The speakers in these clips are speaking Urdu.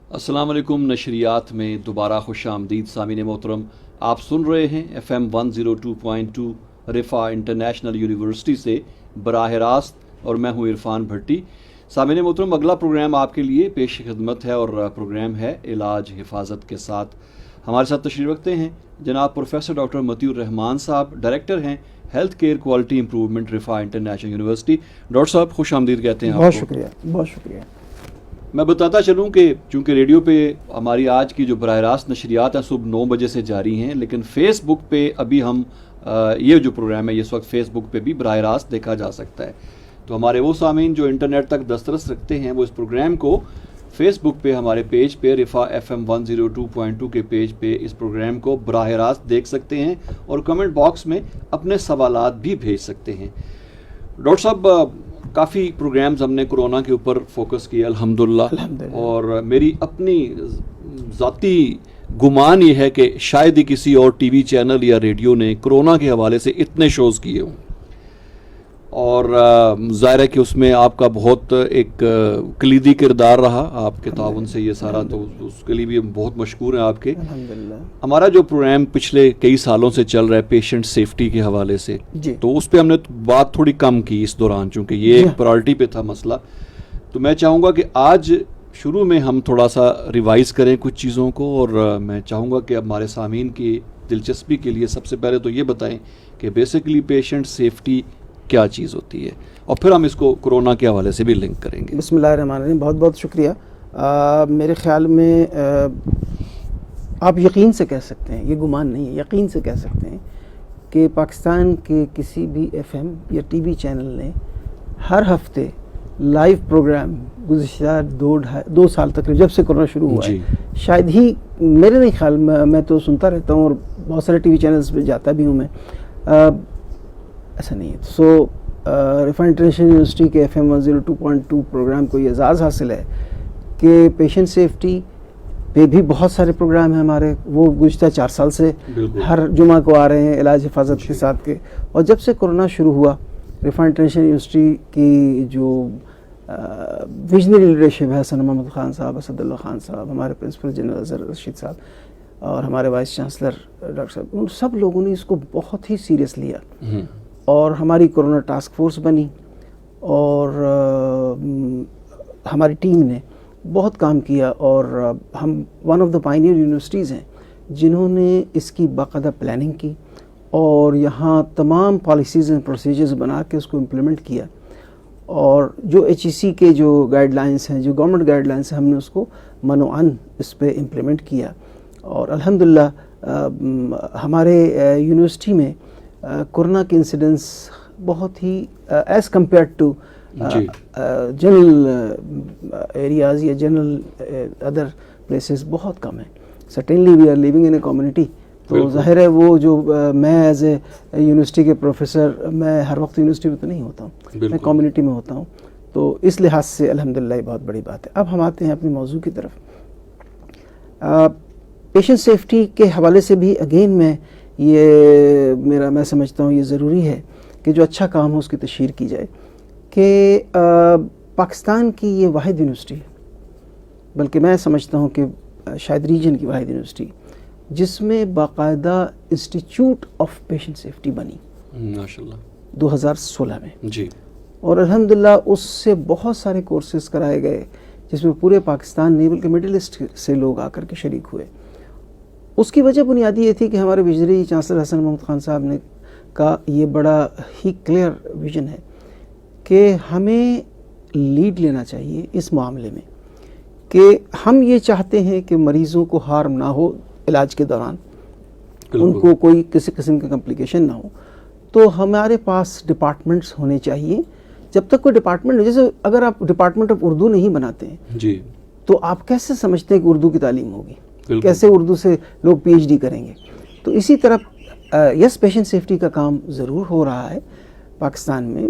السلام علیکم. نشریات میں دوبارہ خوش آمدید سامعین محترم. آپ سن رہے ہیں FM 102.2 رفا انٹرنیشنل یونیورسٹی سے براہ راست اور میں ہوں عرفان بھٹی. سامعین محترم, اگلا پروگرام آپ کے لیے پیش خدمت ہے اور پروگرام ہے علاج حفاظت کے ساتھ. ہمارے ساتھ تشریف رکھتے ہیں جناب پروفیسر ڈاکٹر مطیع الرحمان صاحب, ڈائریکٹر ہیں health care quality improvement Riphah international university. Doctor صاحب خوش آمدید کہتے ہیں آپ کو. بہت شکریہ, بہت شکریہ. میں بتاتا چلوں کہ چونکہ ریڈیو پہ ہماری آج کی جو براہ راست نشریات ہیں صبح 9 بجے سے جاری ہیں, لیکن فیس بک پہ ابھی ہم یہ جو پروگرام ہے اس وقت فیس بک پہ بھی براہ راست دیکھا جا سکتا ہے. تو ہمارے وہ سامعین جو انٹرنیٹ تک دسترس رکھتے ہیں وہ اس پروگرام کو فیس بک پہ ہمارے پیج پہ رفا FM 102.2 کے پیج پہ اس پروگرام کو براہ راست دیکھ سکتے ہیں اور کمنٹ باکس میں اپنے سوالات بھی بھیج سکتے ہیں. ڈاکٹر صاحب, کافی پروگرامز ہم نے کرونا کے اوپر فوکس کیے الحمدللہ, اور میری اپنی ذاتی گمان یہ ہے کہ شاید ہی کسی اور ٹی وی چینل یا ریڈیو نے کرونا کے حوالے سے اتنے شوز کیے ہوں, اور ظاہر ہے کہ اس میں آپ کا بہت ایک کلیدی کردار رہا آپ کے تعاون سے یہ سارا, تو اس کے لیے بھی ہم بہت مشکور ہیں آپ کے. ہمارا جو پروگرام پچھلے کئی سالوں سے چل رہا ہے پیشنٹ سیفٹی کے حوالے سے, تو اس پہ ہم نے بات تھوڑی کم کی اس دوران, چونکہ یہ ایک پرائرٹی پہ تھا مسئلہ. تو میں چاہوں گا کہ آج شروع میں ہم تھوڑا سا ریوائز کریں کچھ چیزوں کو, اور میں چاہوں گا کہ ہمارے سامعین کی دلچسپی کے لیے سب سے پہلے تو یہ بتائیں کہ بیسیکلی پیشنٹ سیفٹی کیا چیز ہوتی ہے, اور پھر ہم اس کو کرونا کے حوالے سے بھی لنک کریں گے. بسم اللہ الرحمن الرحیم. بہت بہت شکریہ. میرے خیال میں آپ یقین سے کہہ سکتے ہیں, یہ گمان نہیں ہے, یقین سے کہہ سکتے ہیں کہ پاکستان کے کسی بھی FM یا ٹی وی چینل نے ہر ہفتے لائیو پروگرام گزشتہ 2 سال تک جب سے کرونا شروع ہوا ہے, شاید ہی, میرے نہیں خیال میں تو سنتا رہتا ہوں اور بہت سارے ٹی وی چینلز پہ جاتا بھی ہوں میں, ایسا نہیں ہے. سو رفا انٹرنیشنل یونیورسٹی کے FM 102.2 پروگرام کو یہ اعزاز حاصل ہے کہ پیشنٹ سیفٹی پہ بھی بہت سارے پروگرام ہیں ہمارے, وہ گزشتہ 4 سال سے ہر جمعہ کو آ رہے ہیں علاج حفاظت کے ساتھ کے. اور جب سے کرونا شروع ہوا, رفا انٹرنیشنل یونیورسٹی کی جو ویژنری لیڈرشپ ہے, حسن محمد خان صاحب, اسد اللہ خان صاحب, ہمارے پرنسپل جنرل اظہر رشید صاحب, اور ہمارے وائس چانسلر ڈاکٹر صاحب, ان سب لوگوں نے اس کو بہت ہی سیریس لیا, اور ہماری کرونا ٹاسک فورس بنی, اور ہماری ٹیم نے بہت کام کیا, اور ہم one of the pioneer universities ہیں جنہوں نے اس کی باقاعدہ پلاننگ کی, اور یہاں تمام پالیسیز اینڈ پروسیجرز بنا کے اس کو امپلیمنٹ کیا, اور جو HEC کے جو گائیڈ لائنس ہیں, جو گورنمنٹ گائیڈ لائنس ہیں, ہم نے اس کو منوعاً اس پہ امپلیمنٹ کیا. اور الحمدللہ ہمارے یونیورسٹی میں کورونا کے انسیڈنس بہت ہی as compared to general areas یا جنرل ادر پلیسز بہت کم ہیں. Certainly we are living in a community, تو ظاہر ہے وہ جو میں ایز اے یونیورسٹی کے پروفیسر, میں ہر وقت یونیورسٹی میں تو نہیں ہوتا ہوں, میں کمیونٹی میں ہوتا ہوں, تو اس لحاظ سے الحمدللہ یہ بہت بڑی بات ہے. اب ہم آتے ہیں اپنی موضوع کی طرف. پیشنٹ سیفٹی کے حوالے سے بھی اگین میں سمجھتا ہوں یہ ضروری ہے کہ جو اچھا کام ہو اس کی تشہیر کی جائے, کہ پاکستان کی یہ واحد یونیورسٹی ہے, بلکہ میں سمجھتا ہوں کہ شاید ریجن کی واحد یونیورسٹی جس میں باقاعدہ انسٹیٹیوٹ آف پیشنٹ سیفٹی بنی ماشاءاللہ 2016 میں جی, اور الحمدللہ اس سے بہت سارے کورسز کرائے گئے جس میں پورے پاکستان نہیں بلکہ مڈل ایسٹ سے لوگ آ کر کے شریک ہوئے. اس کی وجہ بنیادی یہ تھی کہ ہمارے وزیری چانسلر حسن محمد خان صاحب نے کا یہ بڑا ہی کلیئر ویژن ہے کہ ہمیں لیڈ لینا چاہیے اس معاملے میں, کہ ہم یہ چاہتے ہیں کہ مریضوں کو ہارم نہ ہو علاج کے دوران, ان کو کوئی کسی قسم کی کمپلیکیشن نہ ہو. تو ہمارے پاس ڈپارٹمنٹس ہونے چاہیے. جب تک کوئی ڈپارٹمنٹ, جیسے اگر آپ ڈپارٹمنٹ آف اردو نہیں بناتے ہیں جی, تو آپ کیسے سمجھتے ہیں کہ اردو کی تعلیم ہوگی, کیسے اردو سے لوگ PhD کریں گے. تو اسی طرح یس پیشنٹ سیفٹی کا کام ضرور ہو رہا ہے پاکستان میں,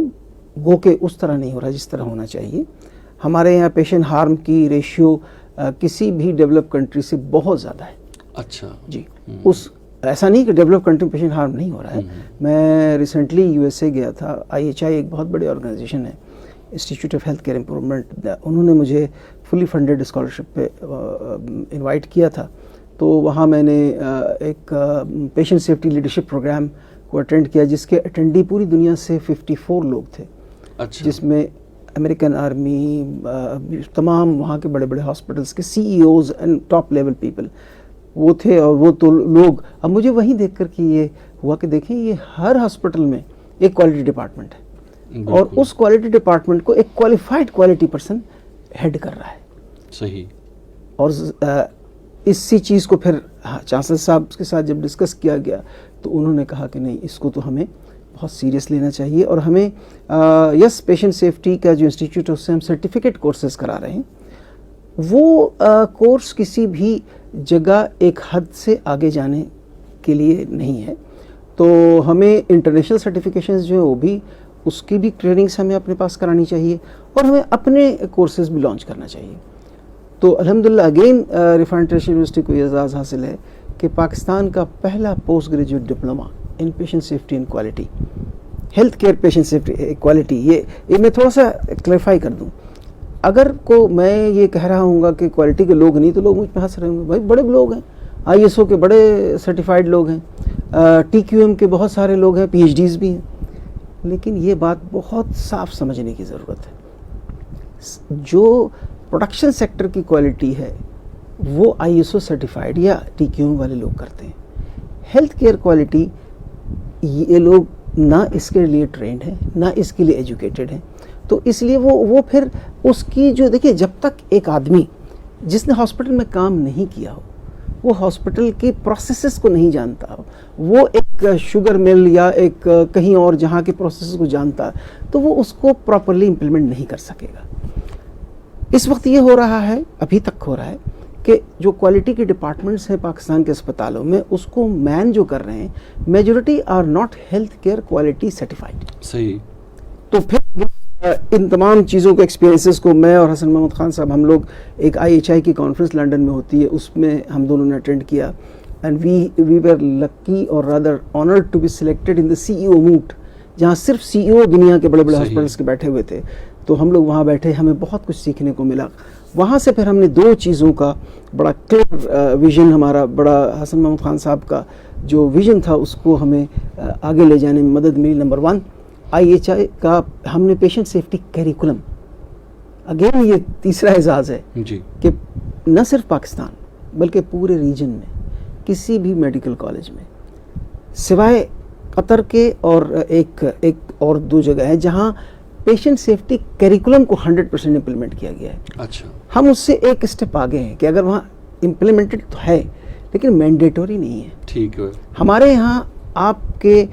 گو کہ اس طرح نہیں ہو رہا جس طرح ہونا چاہیے. ہمارے یہاں پیشنٹ ہارم کی ریشیو کسی بھی ڈیولپ کنٹری سے بہت زیادہ ہے. اچھا جی, اس ایسا نہیں کہ ڈیولپ کنٹری پیشنٹ ہارم نہیں ہو رہا ہے. میں ریسنٹلی USA گیا تھا. IHI ایک بہت بڑی آرگنائزیشن ہے, institute of health care improvement, انہوں نے مجھے فلی فنڈیڈ اسکالرشپ پہ انوائٹ کیا تھا، تو وہاں میں نے ایک پیشنٹ سیفٹی لیڈرشپ پروگرام کو اٹینڈ کیا، جس کے اٹینڈی پوری دنیا سے 54 لوگ تھے، جس میں امریکن آرمی، تمام وہاں کے بڑے بڑے ہاسپٹلس کے CEOs and top level people وہ تھے. اور وہ تو لوگ، اب مجھے وہیں دیکھ کر کہ یہ ہوا کہ دیکھیں یہ ہر ہاسپٹل میں ایک کوالٹی ڈپارٹمنٹ ہے، اور اس کوالٹی ڈپارٹمنٹ کو ایک کوالیفائڈ کوالٹی پرسن ہیڈ کر رہا ہے. صحیح. اور اسی چیز کو پھر چانسلر صاحب کے ساتھ جب ڈسکس کیا گیا تو انہوں نے کہا کہ نہیں، اس کو تو ہمیں بہت سیریس لینا چاہیے، اور ہمیں یس پیشنٹ سیفٹی کا جو انسٹیٹیوٹ ہے اس سے ہم سرٹیفکیٹ کورسز کرا رہے ہیں. وہ کورس کسی بھی جگہ ایک حد سے آگے جانے کے لیے نہیں ہے، تو ہمیں انٹرنیشنل سرٹیفکیشنز جو ہیں وہ بھی، اس کی بھی ٹریننگز ہمیں اپنے پاس کرانی چاہیے، اور ہمیں اپنے کورسز بھی لانچ کرنا چاہیے. تو الحمدللہ اگین ریفائنڈ انٹرنیشنل یونیورسٹی کو یہ اعزاز حاصل ہے کہ پاکستان کا پہلا post graduate diploma in patient safety and quality, health care patient safety quality, یہ میں تھوڑا سا کلیریفائی کر دوں. اگر میں یہ کہہ رہا ہوں گا کہ کوالٹی کے لوگ نہیں، تو لوگ مجھ پہ ہنس رہے ہوں گے. بھائی بڑے لوگ ہیں، ISO کے بڑے سرٹیفائڈ لوگ ہیں، TQM کے بہت سارے لوگ ہیں، PhDs بھی ہیں. لیکن یہ بات بہت صاف سمجھنے کی ضرورت ہے. جو پروڈکشن سیکٹر کی کوالٹی ہے وہ ISO سرٹیفائڈ یا TQM والے لوگ کرتے ہیں. ہیلتھ کیئر کوالٹی یہ لوگ نہ اس کے لیے ٹرینڈ ہیں، نہ اس کے لیے ایجوکیٹڈ ہیں. تو اس لیے وہ پھر اس کی جو دیکھیے، جب تک ایک آدمی جس نے ہاسپٹل میں کام نہیں کیا ہو، وہ ہاسپٹل کے پروسیسز کو نہیں جانتا ہو، وہ ایک شوگر مل یا ایک کہیں اور جہاں کے پروسیسز کو جانتا ہے، تو وہ اس کو پراپرلی امپلیمنٹ نہیں کر سکے گا. اس وقت یہ ہو رہا ہے، ابھی تک ہو رہا ہے کہ جو کوالٹی کے ڈپارٹمنٹس ہیں پاکستان کے اسپتالوں میں، اس کو مین جو کر رہے ہیں، majority are not health care quality certified. صحیح. تو پھر ان تمام چیزوں کو، ایکسپیرینسز کو، میں اور حسن محمد خان صاحب، ہم لوگ ایک IHI کی کانفرنس لنڈن میں ہوتی ہے، اس میں ہم دونوں نے اٹینڈ کیا، and we were lucky or rather honoured to be selected in the CEO moot, جہاں صرف CEO دنیا کے بڑے بڑے ہاسپٹلس کے بیٹھے ہوئے تھے. تو ہم لوگ وہاں بیٹھے، ہمیں بہت کچھ سیکھنے کو ملا. وہاں سے پھر ہم نے 2 چیزوں کا بڑا کلیئر ویژن، ہمارا بڑا حسن محمد خان صاحب کا جو ویژن تھا، اس کو ہمیں آگے لے جانے میں مدد ملی. نمبر 1 IHI کا ہم نے پیشنٹ سیفٹی کیریکولم، اگین یہ تیسرا اعزاز ہے جی، کہ نہ صرف پاکستان بلکہ پورے ریجن میں کسی بھی میڈیکل کالج میں، سوائے قطر کے اور ایک اور 2 جگہ ہیں جہاں پیشنٹ سیفٹی کیریکولم کو 100% امپلیمنٹ کیا گیا ہے. اچھا. ہم اس سے ایک اسٹیپ آگے ہیں کہ اگر وہاں امپلیمنٹڈ تو ہے لیکن مینڈیٹوری نہیں ہے. ٹھیک ہے. ہمارے یہاں آپ کے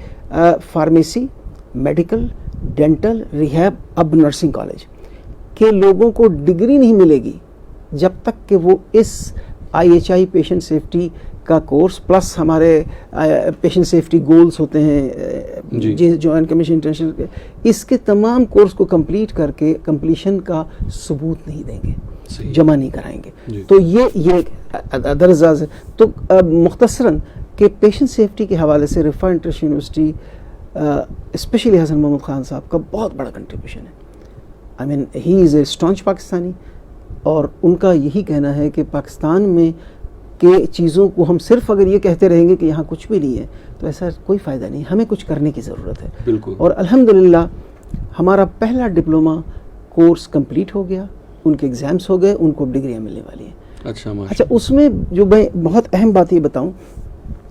فارمیسی، میڈیکل، ڈینٹل، ریہیب، اب نرسنگ کالج کے لوگوں کو ڈگری نہیں ملے گی جب تک کہ وہ اس IHI پیشنٹ سیفٹی کا کورس پلس ہمارے پیشنٹ سیفٹی گولز ہوتے ہیں جوائنٹ کمیشن انٹرنیشنل کے، اس کے تمام کورس کو کمپلیٹ کر کے کمپلیشن کا ثبوت نہیں دیں گے، جمع نہیں کرائیں گے. تو یہ ادر اعزاز ہے. تو مختصراً کہ پیشنٹ سیفٹی کے حوالے سے ریفائنڈ انٹرنیشنل یونیورسٹی اسپیشلی حسن محمد خان صاحب کا بہت بڑا کنٹریبیوشن ہے. آئی مین ہی از اے اسٹانچ پاکستانی، اور ان کا یہی کہنا ہے کہ پاکستان میں کے چیزوں کو ہم صرف اگر یہ کہتے رہیں گے کہ یہاں کچھ بھی نہیں ہے تو ایسا کوئی فائدہ نہیں، ہمیں کچھ کرنے کی ضرورت ہے. بالکل. اور الحمدللہ ہمارا پہلا ڈپلوما کورس کمپلیٹ ہو گیا، ان کے ایگزامس ہو گئے، ان کو ڈگریاں ملنے والی ہیں. اچھا اس میں جو میں بہت اہم بات یہ بتاؤں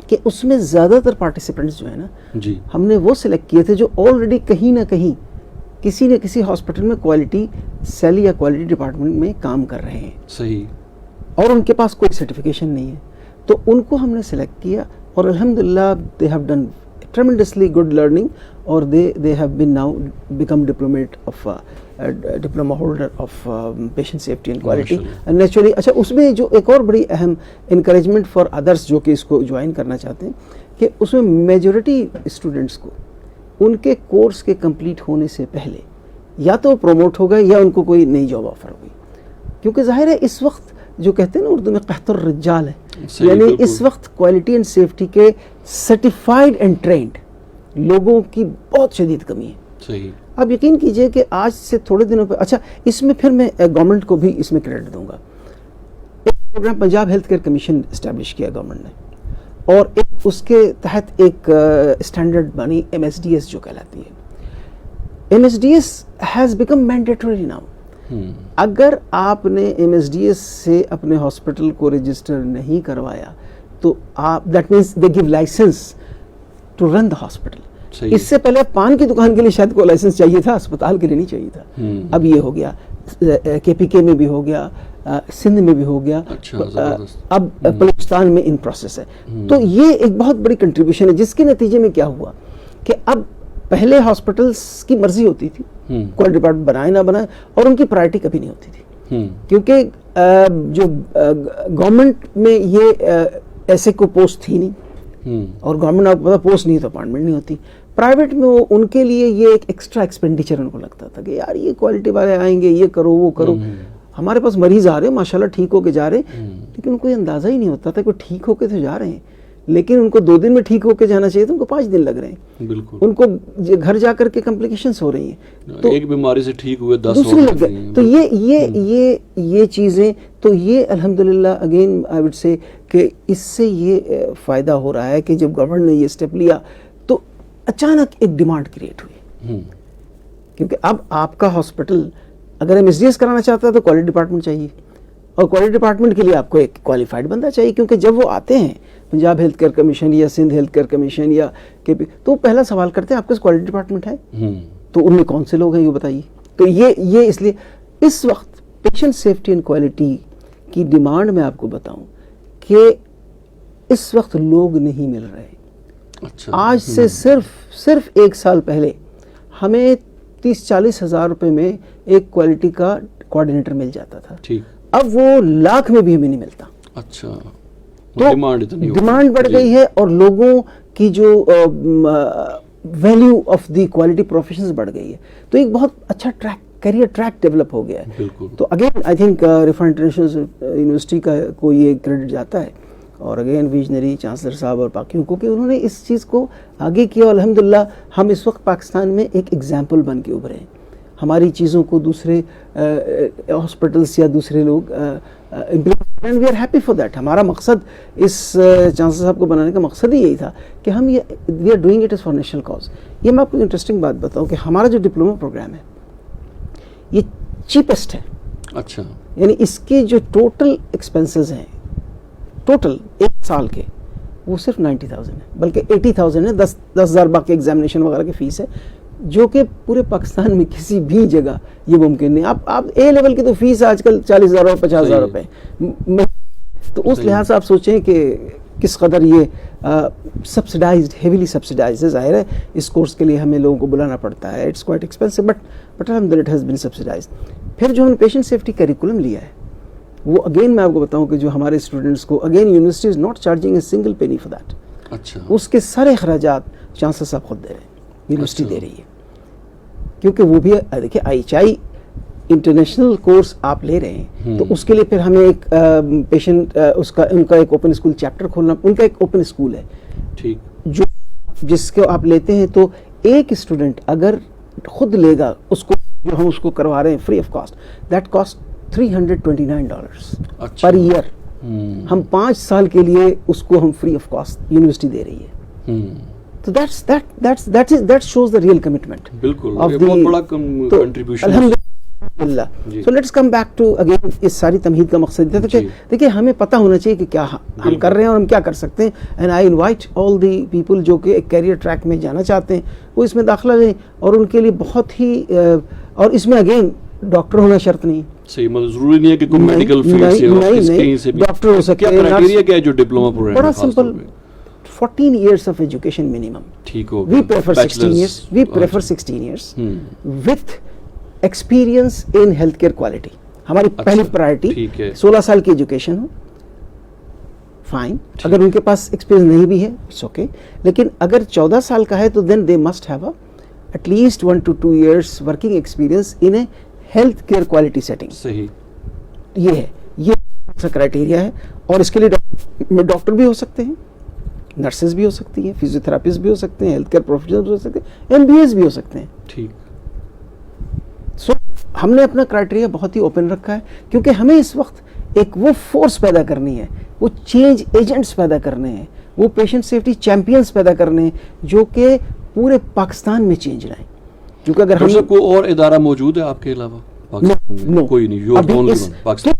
کہ اس میں زیادہ تر پارٹیسپینٹس جو ہیں نا، جی، ہم نے وہ سلیکٹ کیے تھے جو آلریڈی کہیں نہ کہیں کسی نہ کسی ہاسپٹل میں کوالٹی سیل یا کوالٹی ڈپارٹمنٹ میں کام کر رہے ہیں. صحیح. اور ان کے پاس کوئی سرٹیفکیشن نہیں ہے، تو ان کو ہم نے سلیکٹ کیا، اور الحمدللہ they have done tremendously good learning, اور they have been now become diploma holder of patient safety and quality. And naturally اچھا اس میں جو ایک اور بڑی اہم encouragement for others جو کہ اس کو جوائن کرنا چاہتے ہیں کہ اس میں میجورٹی اسٹوڈنٹس کو ان کے کورس کے کمپلیٹ ہونے سے پہلے یا تو پروموٹ ہو گئے یا ان کو کوئی نئی جاب آفر ہو گئی، کیونکہ ظاہر ہے اس وقت جو کہتے ہیں نا اردو میں قحط الرجال ہے، یعنی اس وقت کوالٹی اینڈ سیفٹی کے سرٹیفائڈ اینڈ ٹرینڈ لوگوں کی بہت شدید کمی ہے. صحیح. آپ یقین کیجئے کہ آج سے تھوڑے دنوں پہ، اچھا اس میں پھر میں گورنمنٹ کو بھی اس میں کریڈٹ دوں گا. ایک program Punjab health care commission establish کیا گورنمنٹ نے، اور ایک اس کے تحت ایک اسٹینڈرڈ بنی MSDS جو کہلاتی ہے. MSDS has become mandatory now. اگر آپ نے MSDS سے اپنے ہاسپٹل کو رجسٹر نہیں کروایا تو آپ، that means they gave licence to run the hospital. اس سے پہلے پان کی دکان کے لیے شاید کوئی لائسنس چاہیے تھا، اسپتال کے لیے نہیں چاہیے تھا. اب یہ ہو گیا، KPK میں بھی ہو گیا، سندھ میں بھی ہو گیا، اب بلوچستان میں ان پروسیس ہے. تو یہ ایک بہت بڑی کنٹریبیوشن ہے، جس کے نتیجے میں کیا ہوا کہ اب پہلے ہاسپٹلس کی مرضی ہوتی تھی کوئی ڈپارٹمنٹ بنائے نہ بنائے، اور ان کی پرائرٹی کبھی نہیں ہوتی تھی، کیونکہ جو گورنمنٹ میں یہ ایسے کو پوسٹ تھی نہیں، اور گورنمنٹ آپ کو پتا پوسٹ نہیں تو اپائنٹمنٹ نہیں ہوتی. پرائیویٹ میں وہ ان کے لیے یہ ایک ایکسٹرا ایکسپینڈیچر ان کو لگتا تھا کہ یار یہ کوالٹی والے آئیں گے، یہ کرو وہ کرو. ہمارے پاس مریض آ رہے ہیں ماشاءاللہ ٹھیک ہو کے جا رہے ہیں، لیکن ان کو یہ اندازہ ہی نہیں ہوتا تھا کہ ٹھیک ہو کے تو جا رہے ہیں، لیکن ان کو 2 دن میں ٹھیک ہو کے جانا چاہیے تو ان کو 5 دن لگ رہے ہیں. بالکل ان کو گھر جا کر کے کمپلیکیشنز ہو رہی ہیں، تو ایک بیماری سے ٹھیک ہوئے 10 دوسری لگ گئے. تو یہ چیزیں، تو یہ الحمدللہ اگین آئی وڈ سے کہ اس سے یہ فائدہ ہو رہا ہے کہ جب گورنمنٹ نے یہ اسٹیپ لیا تو اچانک ایک ڈیمانڈ کریٹ ہوئی. کیونکہ اب آپ کا ہاسپٹل اگر MSDS کرانا چاہتا ہے تو کوالٹی ڈپارٹمنٹ چاہیے، اور کوالٹی ڈپارٹمنٹ کے لیے آپ کو ایک کوالیفائڈ بندہ چاہیے. کیونکہ جب وہ آتے ہیں پنجاب ہیلتھ کیئر کمیشن یا سندھ ہیلتھ کیئر کمیشن یا تو پہلا سوال کرتے ہیں آپ کے کوالٹی ڈپارٹمنٹ ہے، تو ان میں کون سے لوگ ہیں یہ بتائیے. تو یہ اس لیے اس وقت پیشنٹ سیفٹی اینڈ کوالٹی کی ڈیمانڈ میں آپ کو بتاؤں کہ اس وقت لوگ نہیں مل رہے. آج سے صرف 1 سال پہلے ہمیں 30-40 ہزار روپے میں ایک کوالٹی کا کوآرڈینیٹر مل جاتا تھا، اب وہ لاکھ میں بھی ہمیں نہیں ملتا. اچھا، تو ڈیمانڈ بڑھ گئی ہے اور لوگوں کی جو value of the quality professions بڑھ گئی ہے. تو ایک بہت اچھا کیریئر ٹریک ڈیولپ ہو گیا ہے. تو again I think Riphah international university کو یہ کریڈٹ جاتا ہے، اور اگین ویژنری چانسلر صاحب اور باقیوں کو کہ انہوں نے اس چیز کو آگے کیا. الحمدللہ ہم اس وقت پاکستان میں ایک ایگزامپل بن کے ابھرے ہیں. ہماری چیزوں کو دوسرے ہاسپٹلس یا دوسرے لوگ implement, we are happy for that. ہمارا مقصد اس چانسلر صاحب کو بنانے کا مقصد ہی یہی تھا کہ ہم we are doing it as for national cause. یہ میں آپ کو انٹرسٹنگ بات بتاؤں کہ ہمارا جو ڈپلوما پروگرام ہے یہ چیپسٹ ہے. اچھا، یعنی اس کے جو ٹوٹل ایکسپینسز ہیں ٹوٹل 1 سال کے وہ صرف 90,000 ہے، بلکہ 80,000 ہے. 10,000 باقی ایگزامینیشن وغیرہ کی فیس ہے، جو کہ پورے پاکستان میں کسی بھی جگہ یہ ممکن نہیں. آپ اے لیول کی تو فیس آج کل 40,000 اور 50,000 روپے، تو اس لحاظ سے آپ سوچیں کہ کس قدر یہ سبسڈائزڈ، ہیویلی سبسڈائزڈ. ظاہر ہے اس کورس کے لیے ہمیں لوگوں کو بلانا پڑتا ہے، اٹس کوائٹ ایکسپینسو، بٹ الحمدللہ اٹ ہیز بین سبسڈائزڈ. پھر جو ہم نے پیشنٹ سیفٹی کریکولم لیا ہے وہ اگین میں آپ کو بتاؤں کہ جو ہمارے اسٹوڈنٹس کو again university is not charging a single penny for that. اچھا، اس کے سارے اخراجات چانسلر صاحب خود دے رہے ہیں، یونیورسٹی دے رہی ہے. کیونکہ وہ بھی دیکھیں IHI انٹرنیشنل کورس آپ لے رہے ہیں تو اس کے لیے پھر ہمیں ایک پیشنٹ ان کا ایک اوپن اسکول چیپٹر کھولنا. ان کا ایک اوپن اسکول ہے جو جس کو آپ لیتے ہیں تو ایک اسٹوڈنٹ اگر خود لے گا اس کو، جو ہم اس کو کروا رہے ہیں free of cost, that cost $329 per year. ہم 5 سال کے لیے اس کو ہم فری آف کاسٹ یونیورسٹی دے رہی ہے. تو that shows the real commitment. بالکل، یہ بہت بڑا کنٹریبیوشن ہے الحمدللہ. So let's come back to again اس ساری تمہید کا مقصد یہ تھا کہ دیکھیں ہمیں پتہ ہونا چاہیے کہ کیا ہم کر رہے ہیں اور ہم کیا کر سکتے ہیں. And I invite all the people جو کہ ایک کیریئر ٹریک میں جانا چاہتے ہیں وہ اس میں داخلہ لیں، اور ان کے لیے بہت ہی اور اس میں اگین ڈاکٹر ہونا شرط نہیں. صحیح، مطلب ضروری نہیں ہے کہ کوئی میڈیکل فیلڈ سے ہو، کہیں سے بھی ڈاکٹر ہو سکتے ہیں. کیا کرائٹیریا کیا ہے جو ڈپلوما پروگرام؟ بڑا simple, 14 years of education minimum. ٹھیک ہو گیا. We prefer 16 years. We prefer 16 years with experience in healthcare quality. ہماری پہلی پرائرٹی 16 سال کی ایجوکیشن ہو، فائن. اگر ان کے پاس ایکسپیرینس نہیں بھی ہے اٹس اوکے، لیکن اگر 14 سال کا ہے تو then they must have at least 1 to 2 years working experience in a healthcare quality setting. صحیح، یہ ہے، یہ کرائٹیریا ہے. اور اس کے لیے ڈاکٹر بھی ہو سکتے ہیں، نرسز بھی ہو سکتی ہیں، فزیوتھراپسٹ بھی ہو سکتے ہیں، ہیلتھ کیئر پروفیشنل بھی ہو سکتے ہیں، MBAs بھی ہو سکتے ہیں. ٹھیک، ہم نے اپنا کرائٹیریا بہت ہی اوپن رکھا ہے، کیونکہ ہمیں اس وقت ایک وہ فورس پیدا کرنی ہے، وہ چینج ایجنٹس پیدا کرنے ہیں، وہ پیشنٹ سیفٹی چیمپئنز پیدا کرنے ہیں جو کہ پورے پاکستان میں چینج لائیں. کیونکہ اگر ڈاکٹر صاحب کوئی اور ادارہ موجود ہے آپ کے علاوہ پاکستان میں؟ کوئی نہیں، you are the only one Pakistan.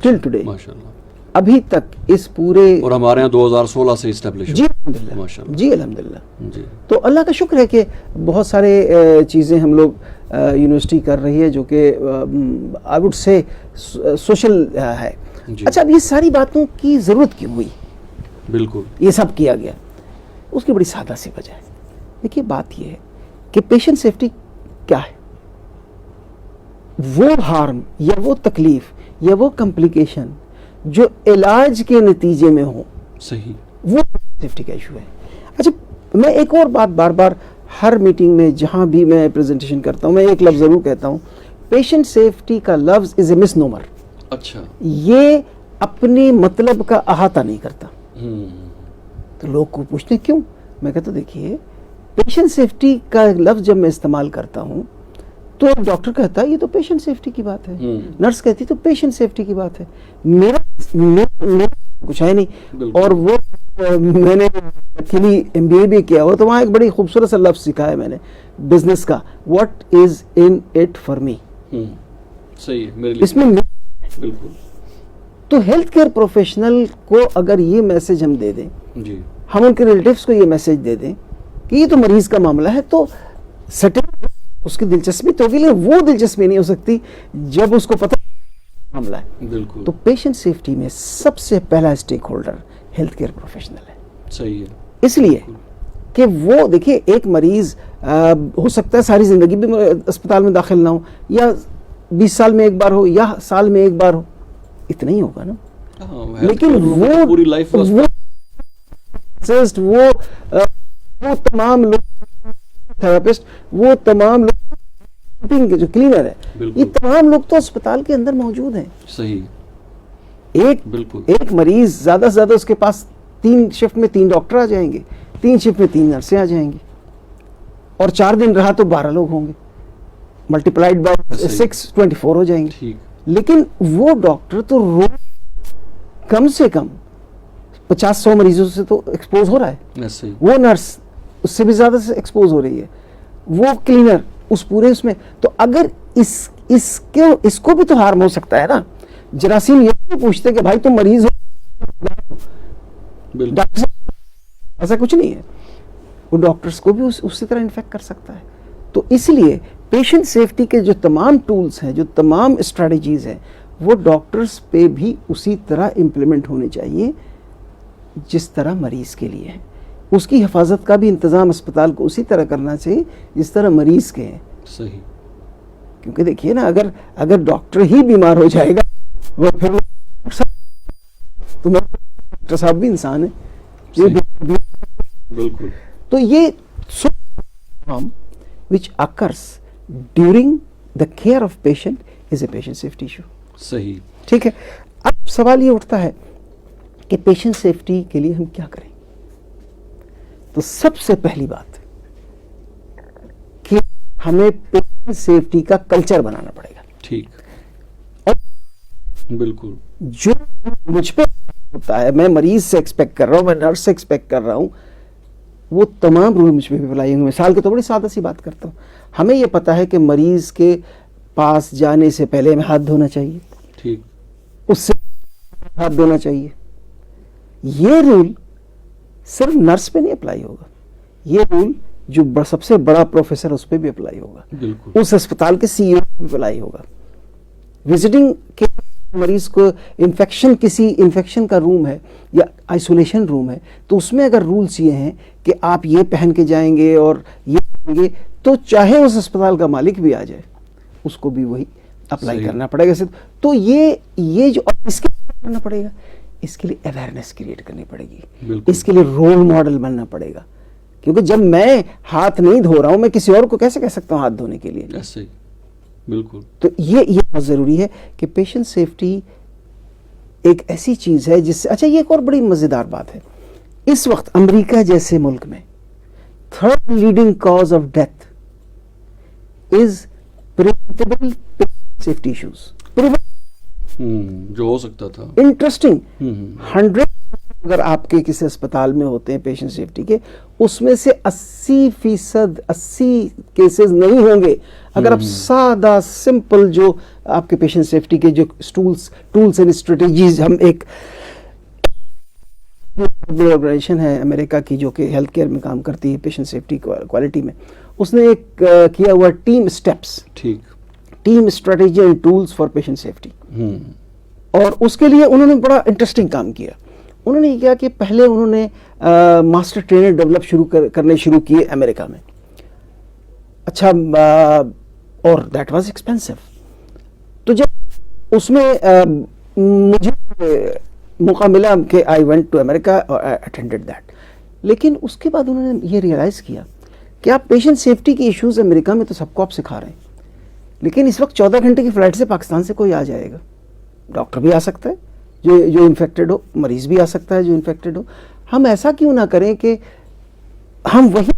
Till today ماشاءاللہ، ابھی تک اس پورے، اور ہمارے یہاں 2016 سے اسٹیبلش جی الحمدللہ، ماشاءاللہ، جی الحمدللہ. جی تو اللہ کا شکر ہے کہ بہت سارے چیزیں ہم لوگ یونیورسٹی کر رہی ہے جو کہ آئی وڈ سے سوشل ہے. جی. اچھا، اب یہ ساری باتوں کی ضرورت کیوں ہوئی؟ بالکل. یہ سب کیا گیا، اس کی بڑی سادہ سی وجہ ہے. دیکھیے بات یہ ہے کہ پیشنٹ سیفٹی کیا ہے؟ وہ ہارم یا وہ تکلیف یا وہ کمپلیکیشن جو علاج کے نتیجے میں ہو، صحیح، وہ سیفٹی کا ایشو ہے. اچھا، میں ایک اور بات بار بار ہر میٹنگ میں جہاں بھی میں پریزنٹیشن کرتا ہوں، میں ایک لفظ ضرور کہتا ہوں، پیشنٹ سیفٹی کا لفظ از اے مس نومر. اچھا، یہ اپنے مطلب کا احاطہ نہیں کرتا. تو لوگ کو پوچھتے کیوں؟ میں کہتا دیکھیے، پیشنٹ سیفٹی کا لفظ جب میں استعمال کرتا ہوں تو ایک ڈاکٹر کہتا ہے یہ تو پیشنٹ سیفٹی کی بات ہے، نرس کہتی تو پیشنٹ سیفٹی کی بات ہے، میرا کچھ ہے نہیں. اور وہ میں نے ایکچولی MBA بھی کیا ہوا، تو وہاں ایک بڑی خوبصورت سا لفظ سکھا ہے میں نے بزنس کا، what is in it for me. صحیح ہے میرے لیے، اس میں بالکل. تو ہیلتھ کیئر پروفیشنل کو اگر یہ میسج ہم دے دیں، جی، ہم ان کے ریلیٹیوز کو یہ میسج دے دیں کہ یہ تو مریض کا معاملہ ہے، تو سٹل اس کی دلچسپی تو ہوگی، لیکن وہ دلچسپی نہیں ہو سکتی جب اس کو پتہ معاملہ ہے. بالکل. تو پیشنٹ سیفٹی میں سب سے پہلا stake holder health care professional ہے. صحیح ہے. اس لیے کہ وہ دیکھیے، ایک مریض ہو سکتا ہے ساری زندگی بھی اسپتال میں داخل نہ ہو، یا 20 سال میں ایک بار ہو، یا سال میں ایک بار ہو، اتنا ہی ہوگا نا. لیکن وہ پوری لائف وہ تمام لوگ، تھراپسٹ، وہ تمام لوگ جو کلینر ہے، یہ تمام لوگ تو اسپتال کے اندر موجود ہیں. صحیح. بالکل. ایک مریض زیادہ سے زیادہ اس کے پاس 3 شفٹ میں 3 ڈاکٹر آ جائیں گے، 3 شفٹ میں 3 نرسیں آ جائیں گی، اور 4 دن رہا تو 12 لوگ ہوں گے، ملٹیپلائڈ بائی 6 24 ہو جائیں گے. لیکن وہ ڈاکٹر تو روز کم سے کم 50-100 مریضوں سے تو ایکسپوز ہو رہا ہے. وہ نرس اس سے بھی زیادہ سے ایکسپوز ہو رہی ہے، وہ کلینر اس پورے اس میں. تو اگر اس کو بھی تو ہارم ہو سکتا ہے نا. جراثیم یہ بھی پوچھتے کہ بھائی تم مریض ہو، ڈاکٹر ایسا کچھ نہیں ہے، وہ ڈاکٹرز کو بھی اسی طرح انفیکٹ کر سکتا ہے. تو اس لیے پیشنٹ سیفٹی کے جو تمام ٹولز ہیں، جو تمام اسٹریٹجیز ہیں، وہ ڈاکٹرز پہ بھی اسی طرح امپلیمنٹ ہونے چاہیے جس طرح مریض کے لیے ہے. اس کی حفاظت کا بھی انتظام اسپتال کو اسی طرح کرنا چاہیے جس طرح مریض کے ہیں. صحیح. کیونکہ دیکھیے نا، اگر ڈاکٹر ہی بیمار ہو جائے گا، وہ پھر تو ڈاکٹر صاحب بھی انسان ہے. بالکل. تو یہ which occurs during the care of patient is a patient safety issue. صحیح. ٹھیک ہے. اب سوال یہ اٹھتا ہے کہ پیشنٹ سیفٹی کے لیے ہم کیا کریں. تو سب سے پہلی بات کہ ہمیں پیشنٹ سیفٹی کا کلچر بنانا پڑے گا. ٹھیک. اور بالکل. جو مجھ پہ ہوتا ہے، میں مریض سے ایکسپیکٹ کر رہا ہوں، میں نرس سے ایکسپیکٹ کر رہا ہوں، وہ تمام رول مجھ پہ بھی اپلائی ہوں گے. مثال کے تو بڑی سادہ سی بات کرتا ہوں. ہمیں یہ پتا ہے کہ مریض کے پاس جانے سے پہلے ہمیں ہاتھ دھونا چاہیے. ٹھیک. اس سے ہاتھ دھونا چاہیے. یہ رول صرف نرس پہ نہیں اپلائی ہوگا، یہ رول جو سب سے بڑا پروفیسر اس پہ بھی اپلائی ہوگا. بالکل. اس اسپتال کے CEO پہ بھی اپلائی ہوگا. وزٹنگ کے مریض کو کسی انفیکشن کا روم ہے یا آئسولیشن روم ہے، تو اس میں اگر رولز یہ ہیں کہ آپ یہ پہن کے جائیں گے اور یہ پہنیں گے، تو چاہے اس اسپتال کا مالک بھی آ جائے، اس کو بھی وہی اپلائی کرنا پڑے گا. تو یہ جو اس کے لیے کرنا پڑے گا، اس کے لیے اویئرنیس کریٹ کرنی پڑے گی. اس کے لیے رول ماڈل بننا پڑے گا. کیونکہ جب میں ہاتھ نہیں دھو رہا ہوں، میں کسی اور کو کیسے کہہ سکتا ہوں ہاتھ دھونے کے لیے. ایسے ہی. بالکل. تو یہ بہت ضروری ہے کہ پیشنٹ سیفٹی ایک ایسی چیز ہے جس سے، اچھا یہ ایک اور بڑی مزیدار بات ہے، اس وقت امریکہ جیسے ملک میں 3rd leading cause of death is preventable safety issues. جو ہو سکتا تھا. انٹرسٹنگ 100 اگر آپ کے کسی اسپتال میں ہوتے ہیں پیشنٹ سیفٹی کے, اس میں سے 80% کیسز نہیں ہوں گے اگر آپ سادہ سمپل جو آپ کے پیشنٹ سیفٹی کے جو ٹولس اینڈ اسٹریٹجیز, ہم ایک آرگنائزیشن ہے امریکہ کی جو کہ ہیلتھ کیئر میں کام کرتی ہے پیشنٹ سیفٹی کوالٹی میں, اس نے ایک کیا ہوا team steps, team strategy and tools for patient safety, اور اس کے لیے انہوں نے بڑا انٹرسٹنگ کام کیا. انہوں نے یہ کیا کہ پہلے انہوں نے ماسٹر ٹرینر ڈیولپ کرنے شروع کیے امریکہ میں. اچھا, اور دیٹ واز ایکسپینسو. تو جب اس میں مجھے موقع ملا کہ آئی وینٹ ٹو امریکہ اور آئی اٹینڈڈ دیٹ, لیکن اس کے بعد انہوں نے یہ ریئلائز کیا کہ آپ پیشنٹ سیفٹی کے ایشوز امریکہ میں تو سب کو آپ سکھا رہے ہیں, لیکن اس وقت 14 گھنٹے کی فلائٹ سے پاکستان سے کوئی آ جائے گا, ڈاکٹر بھی آ سکتا ہے جو انفیکٹڈ ہو, مریض بھی آ سکتا ہے جو انفیکٹڈ ہو. ہم ایسا کیوں نہ کریں کہ ہم وہی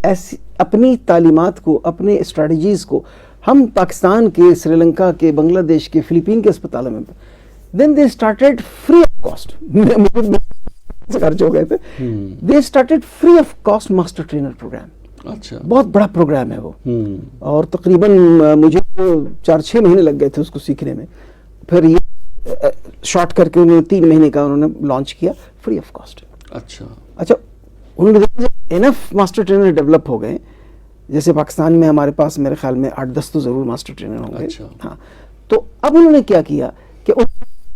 ایسی اپنی تعلیمات کو, اپنے اسٹریٹجیز کو ہم پاکستان کے, سری لنکا کے, بنگلہ دیش کے, فلپین کے اسپتالوں میں, then they started free of cost, خرچ ہو گئے تھے, they started free of cost master trainer programme. اچھا, بہت بڑا پروگرام ہے وہ, اور تقریباً مجھے 4-6 مہینے لگ گئے تھے اس کو سیکھنے میں. پھر یہ شارٹ کر کے انہوں نے 3 مہینے کا انہوں نے لانچ کیا فری آف کاسٹ. اچھا, انہوں نے دیکھا انف ماسٹر ٹرینر ڈیولپ ہو گئے, جیسے پاکستان میں ہمارے پاس میرے خیال میں 8-10 تو ضرور ماسٹر ٹرینر ہوں گے. ہاں, تو اب انہوں نے کیا کیا کہ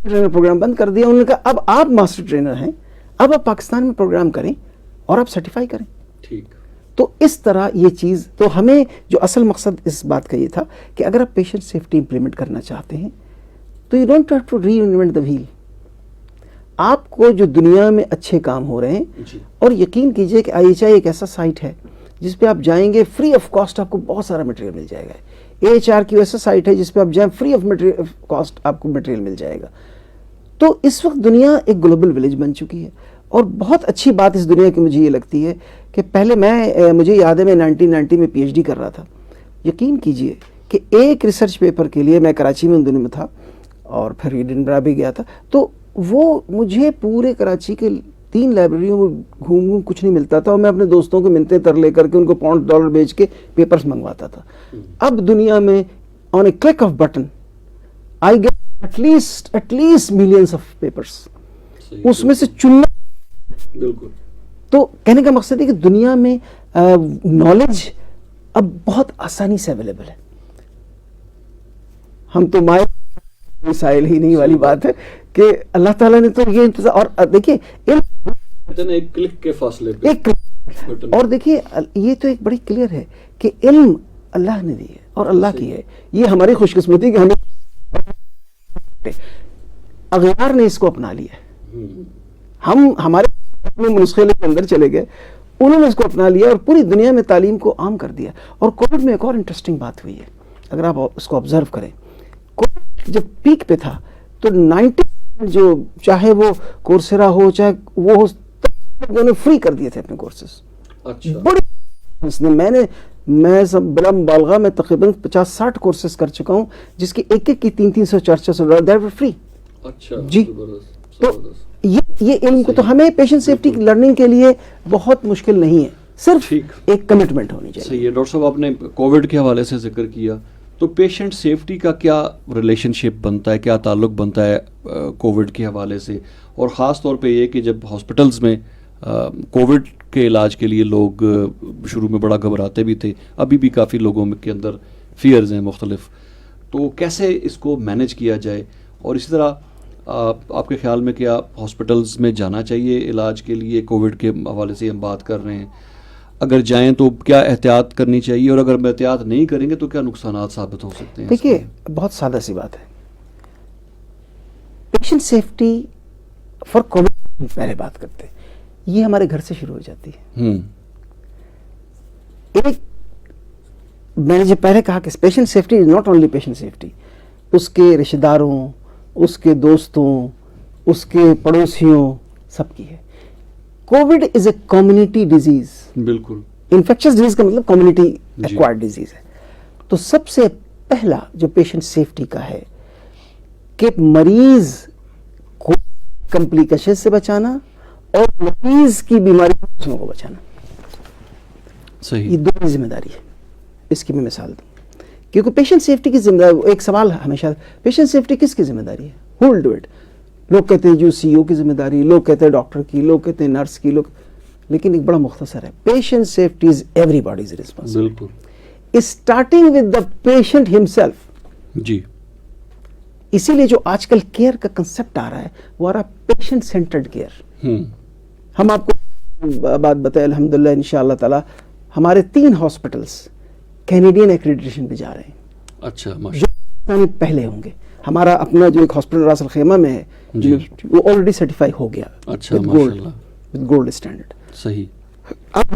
ٹرینر پروگرام بند کر دیا. انہوں نے کہا اب آپ ماسٹر ٹرینر ہیں, اب آپ پاکستان میں پروگرام کریں اور آپ سرٹیفائی کریں. ٹھیک. تو اس طرح یہ چیز, تو ہمیں جو اصل مقصد اس بات کا یہ تھا کہ اگر آپ پیشنٹ سیفٹی امپلیمنٹ کرنا چاہتے ہیں تو you don't have to reinvent the wheel. آپ کو جو دنیا میں اچھے کام ہو رہے ہیں, اور یقین کیجئے کہ IHI ایک ایسا سائٹ ہے جس پہ آپ جائیں گے فری آف کاسٹ آپ کو بہت سارا مٹیریل مل جائے گا. AHR کی ایسا سائٹ ہے جس پہ آپ جائیں فری آف کاسٹ آپ کو مٹیریل مل جائے گا. تو اس وقت دنیا ایک گلوبل ولیج بن چکی ہے, اور بہت اچھی بات اس دنیا کی مجھے یہ لگتی ہے کہ پہلے مجھے یاد ہے میں 1990 میں PhD کر رہا تھا. یقین کیجئے کہ ایک ریسرچ پیپر کے لیے میں کراچی میں ان دنوں میں تھا, اور پھر ایڈنبرا بھی گیا تھا, تو وہ مجھے پورے کراچی کے 3 لائبریریوں میں گھوم کچھ نہیں ملتا تھا, اور میں اپنے دوستوں کو منتیں تر لے کر کے ان کو $5 بیچ کے پیپرز منگواتا تھا. اب دنیا میں on a click of button I get at least millions of papers, اس میں سے چننا. بالکل. تو کہنے کا مقصد ہے کہ دنیا میں نالج اب بہت آسانی سے اویلیبل ہے. ہم تو مسائل ہی نہیں والی بات ہے کہ اللہ تعالیٰ نے تو یہ انتظام, اور دیکھیے ایک کلک کے فاصلے پہ, اور دیکھیے یہ تو ایک بڑی کلیئر ہے کہ علم اللہ نے دی ہے اور اللہ کی ہے. یہ ہماری خوش قسمتی کہ ہمیں اغیار نے اس کو اپنا لیا ہے. ہم ہمارے اپنے منسخلے کے اندر چلے گئے, انہوں نے اس کو اپنا لیا اور پوری دنیا میں تعلیم کو عام کر دیا. اور کووڈ میں ایک اور انٹرسٹنگ بات ہوئی ہے, اگر آپ اس کو آبزرو کریں, جب پیک پہ تھا تو 90% جو چاہے وہ کورسیرا ہو چاہے وہ ہو, انہوں نے فری کر دیے تھے اپنے کورسز. اچھا, بڑی میں سب بلا مبالغہ میں تقریباً 50-60 کورسز کر چکا ہوں جس کی ایک کی $300-400 دیٹ ور فری. اچھا جی. تو یہ علم کو تو ہمیں پیشنٹ سیفٹی لرننگ کے لیے بہت مشکل نہیں ہے, صرف ایک کمٹمنٹ ہونی چاہیے. صحیح ہے. ڈاکٹر صاحب آپ نے کووڈ کے حوالے سے ذکر کیا, تو پیشنٹ سیفٹی کا کیا ریلیشن شپ بنتا ہے, کیا تعلق بنتا ہے کووڈ کے حوالے سے, اور خاص طور پہ یہ کہ جب ہاسپٹلز میں کووڈ کے علاج کے لیے لوگ شروع میں بڑا گھبراتے بھی تھے, ابھی بھی کافی لوگوں کے اندر فیئرز ہیں مختلف, تو کیسے اس کو مینیج کیا جائے؟ اور اسی طرح آپ کے خیال میں کیا ہاسپٹلز میں جانا چاہیے علاج کے لیے؟ کووڈ کے حوالے سے ہم بات کر رہے ہیں, اگر جائیں تو کیا احتیاط کرنی چاہیے, اور اگر احتیاط نہیں کریں گے تو کیا نقصانات ثابت ہو سکتے ہیں؟ دیکھیے بہت سادہ سی بات ہے, پیشنٹ سیفٹی فار کووڈ پہلے بات کرتے ہیں, یہ ہمارے گھر سے شروع ہو جاتی ہے. ایک میں نے جو پہلے کہا کہ patient safety is not only patient safety, اس کے رشتہ داروں, اس کے دوستوں, اس کے پڑوسیوں, سب کی ہے. کووڈ از اے کمیونٹی ڈیزیز. بالکل. انفیکشس ڈیزیز کا مطلب کمیونٹی ایکوائرڈ ڈیزیز ہے. تو سب سے پہلا جو پیشنٹ سیفٹی کا ہے کہ مریض کو کمپلیکیشن سے بچانا اور مریض کی بیماری کو بچانا. صحیح. یہ دو ذمہ داری ہے. اس کی میں مثال دوں کیونکہ پیشنٹ سیفٹی کی ذمہ داری, ایک سوال ہمیشہ پیشنٹ سیفٹی کس کی ذمہ داری ہے؟ ہو ول ڈو اٹ؟ لوگ کہتے ہیں جو سی او کی ذمہ داری, لوگ کہتے ہیں ڈاکٹر کی, لوگ کہتے ہیں نرس کی, لوگ, لیکن ایک بڑا مختصر ہے, patient safety is everybody's responsible, بالکل, starting with the patient himself. جی. اسی لیے جو آج کل کیئر کا کنسپٹ آ رہا ہے وہ آ رہا ہے پیشنٹ سینٹرڈ کیئر. ہم آپ کو بات بتائیں, الحمدللہ انشاءاللہ تعالی ہمارے 3 ہاسپٹلس کینیڈین ایکریڈیٹیشن پہ جا رہے ہیں. اچھا, جو پہلے ہوں گے. ہمارا اپنا جو ایک ہاسپٹل راس الخیمہ میں ہے وہ آلریڈی سرٹیفائی ہو گیا. اچھا, ماشاءاللہ, وتھ گولڈ اسٹینڈرڈ. صحیح. اب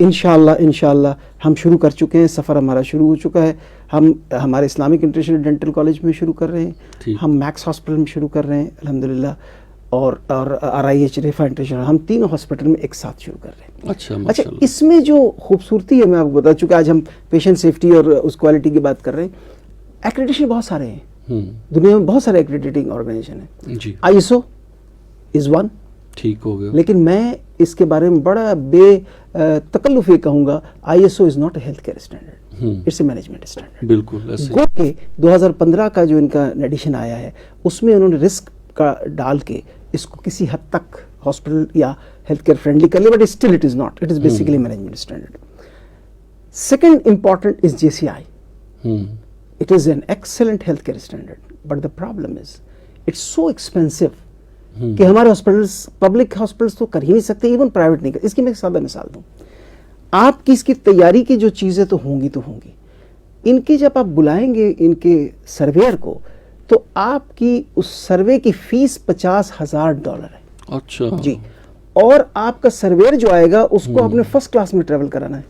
انشاءاللہ ہم شروع کر چکے ہیں, سفر ہمارا شروع ہو چکا ہے. ہم ہمارے اسلامک انٹرنیشنل ڈینٹل کالج میں شروع کر رہے ہیں, ہم میکس ہاسپٹل میں شروع کر رہے ہیں الحمدللہ, اور R I H Riphah international, ہم تینوں ہاسپٹل میں ایک ساتھ شروع کر رہے ہیں. اچھا, اس میں جو خوبصورتی ہے میں آپ کو بتا چکا, آج ہم پیشنٹ سیفٹی اور اس کوالٹی کی بات کر رہے ہیں. ایکریڈیٹیشن بہت سارے ہیں دنیا میں, بہت سارے ایکریڈیٹنگ آرگنائزیشن ہیں. جی. آئی ایس او از ون, ٹھیک ہو گیا, لیکن میں اس کے بارے میں بڑا بے تکلف یہ کہوں گا, I S O is not a health care standard, it's a management standard. بالکل. گو کہ 2015 کا جو ان کا ایڈیشن آیا ہے اس میں انہوں نے رسک کا ڈال کے اس کو کسی حد تک ہاسپٹل یا ہیلتھ کیئر فرینڈلی کر لیا, but still it is not, it is basically management standard. Second important is J C I. It is an excellent healthcare standard, but the problem is it's so expensive کہ ہمارے ہاسپٹلس, پبلک ہاسپٹلس تو کر ہی نہیں سکتے, ایون پرائیویٹ نہیں کر. اس کی میں ایک سادہ مثال دوں, آپ کی اس کی تیاری کی جو چیزیں تو ہوں گی, ان کی جب آپ بلائیں گے ان کے سرویئر کو تو آپ کی اس سروے کی فیس $50,000 ہے. اچھا جی, اور آپ کا سرویئر جو آئے گا اس کو آپ نے فرسٹ کلاس میں ٹریول کرانا ہے.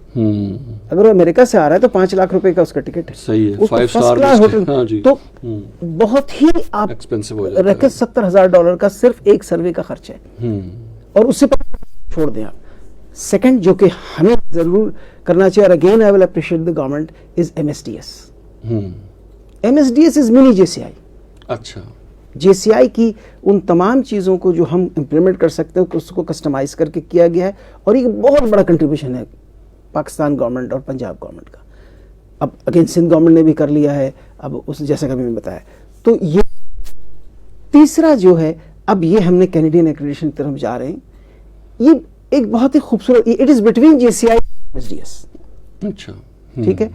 اگر وہ امریکہ سے آ رہا ہے تو $5 لاکھ کا اس کا ٹکٹ ہے. صحیح ہے, 5 سٹار ہوٹل, تو بہت ہی آپ ایکسپینسو ہو جاتا ہے. رکھے $70,000 کا صرف ایک سروے کا خرچ ہے, اور اس سے چھوڑ دیں آپ. سیکنڈ جو کہ ہمیں ضرور کرنا چاہیے, اور again I will appreciate the government, is MSDS. MSDS is money JCI. اچھا, JCI کی ان تمام چیزوں کو جو ہم امپلیمنٹ کر سکتے ہیں اس کو کسٹمائز کر کے کیا گیا ہے, اور یہ بہت بڑا کنٹریبیوشن ہے پاکستان گورنمنٹ اور پنجاب گورنمنٹ کا. اب اگین سندھ گورنمنٹ نے بھی کر لیا ہے, اب اس جیسا کہ میں نے بتایا. تو یہ تیسرا جو ہے, اب یہ ہم نے کینیڈین ایکریڈیشن کی طرف جا رہے ہیں. یہ ایک بہت ہی خوبصورت, اٹ از بٹوین JCI اور MSDS. اچھا, ٹھیک ہے.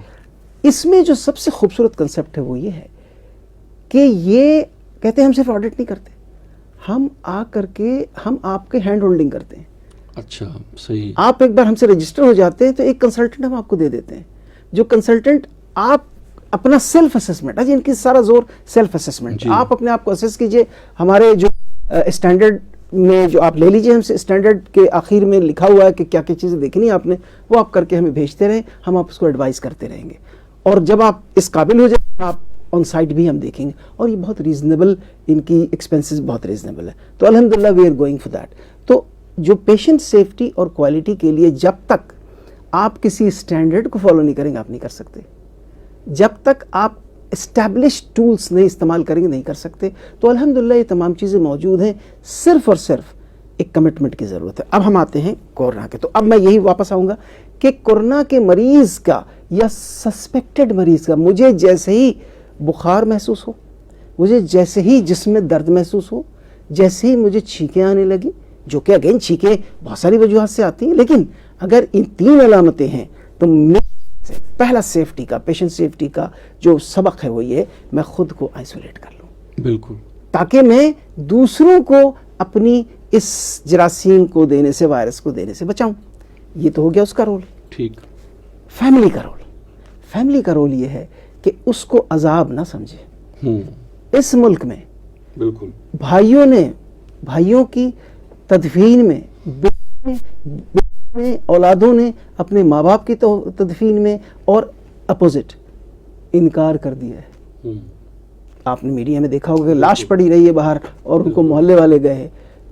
اس میں جو سب سے خوبصورت کنسپٹ ہے وہ یہ ہے کہ یہ کہتے ہیں ہم صرف آڈٹ نہیں کرتے, ہم آ کر کے ہم آپ کے ہینڈ ہولڈنگ کرتے ہیں. اچھا, صحیح. آپ ایک بار ہم سے رجسٹر ہو جاتے ہیں تو ایک کنسلٹنٹ ہم آپ کو دے دیتے ہیں, جو کنسلٹنٹ آپ اپنا سیلف اسسمنٹ, ان کی سارا زور سیلف اسسمنٹ, آپ اپنے آپ کو اسیس کیجئے. ہمارے جو اسٹینڈرڈ میں جو آپ لے لیجئے, ہم سے اسٹینڈرڈ کے آخر میں لکھا ہوا ہے کہ کیا کیا چیزیں دیکھنی ہے آپ نے, وہ آپ کر کے ہمیں بھیجتے رہیں, ہم آپ اس کو ایڈوائز کرتے رہیں گے. اور جب آپ اس قابل ہو جائیں آپ آن سائٹ بھی ہم دیکھیں گے, اور یہ بہت ریزنیبل, ان کی ایکسپینسز بہت ریزنیبل ہے. تو الحمدللہ we are going for that. تو جو پیشنٹ سیفٹی اور کوالٹی کے لیے جب تک آپ کسی اسٹینڈرڈ کو فالو نہیں کریں گے آپ نہیں کر سکتے, جب تک آپ اسٹیبلش ٹولس نہیں استعمال کریں گے نہیں کر سکتے. تو الحمدللہ یہ تمام چیزیں موجود ہیں, صرف اور صرف ایک کمٹمنٹ کی ضرورت ہے. اب ہم آتے ہیں کورونا کے. تو اب میں یہی واپس آؤں گا کہ کورونا کے مریض کا یا سسپیکٹڈ مریض کا, مجھے جیسے ہی بخار محسوس ہو, مجھے جیسے ہی جسم میں درد محسوس ہو, جیسے ہی مجھے چھینکیں آنے لگی, جو کہ اگین چھینکیں بہت ساری وجوہات سے آتی ہیں, لیکن اگر ان 3 علامتیں ہیں تو پہلا سیفٹی کا, پیشنٹ سیفٹی کا جو سبق ہے وہ یہ, میں خود کو آئسولیٹ کر لوں. بالکل. تاکہ میں دوسروں کو اپنی اس جراثیم کو دینے سے, وائرس کو دینے سے بچاؤں. یہ تو ہو گیا اس کا رول. ٹھیک. فیملی کا رول, فیملی کا رول یہ ہے کہ اس کو عذاب نہ سمجھے. اس ملک میں بالکل بھائیوں کی تدفین میں, اولادوں نے اپنے ماں باپ کی تدفین میں اور اپوزٹ انکار کر دیا ہے. آپ نے میڈیا میں دیکھا ہوگا کہ لاش پڑی رہی ہے باہر اور ان کو محلے والے گئے.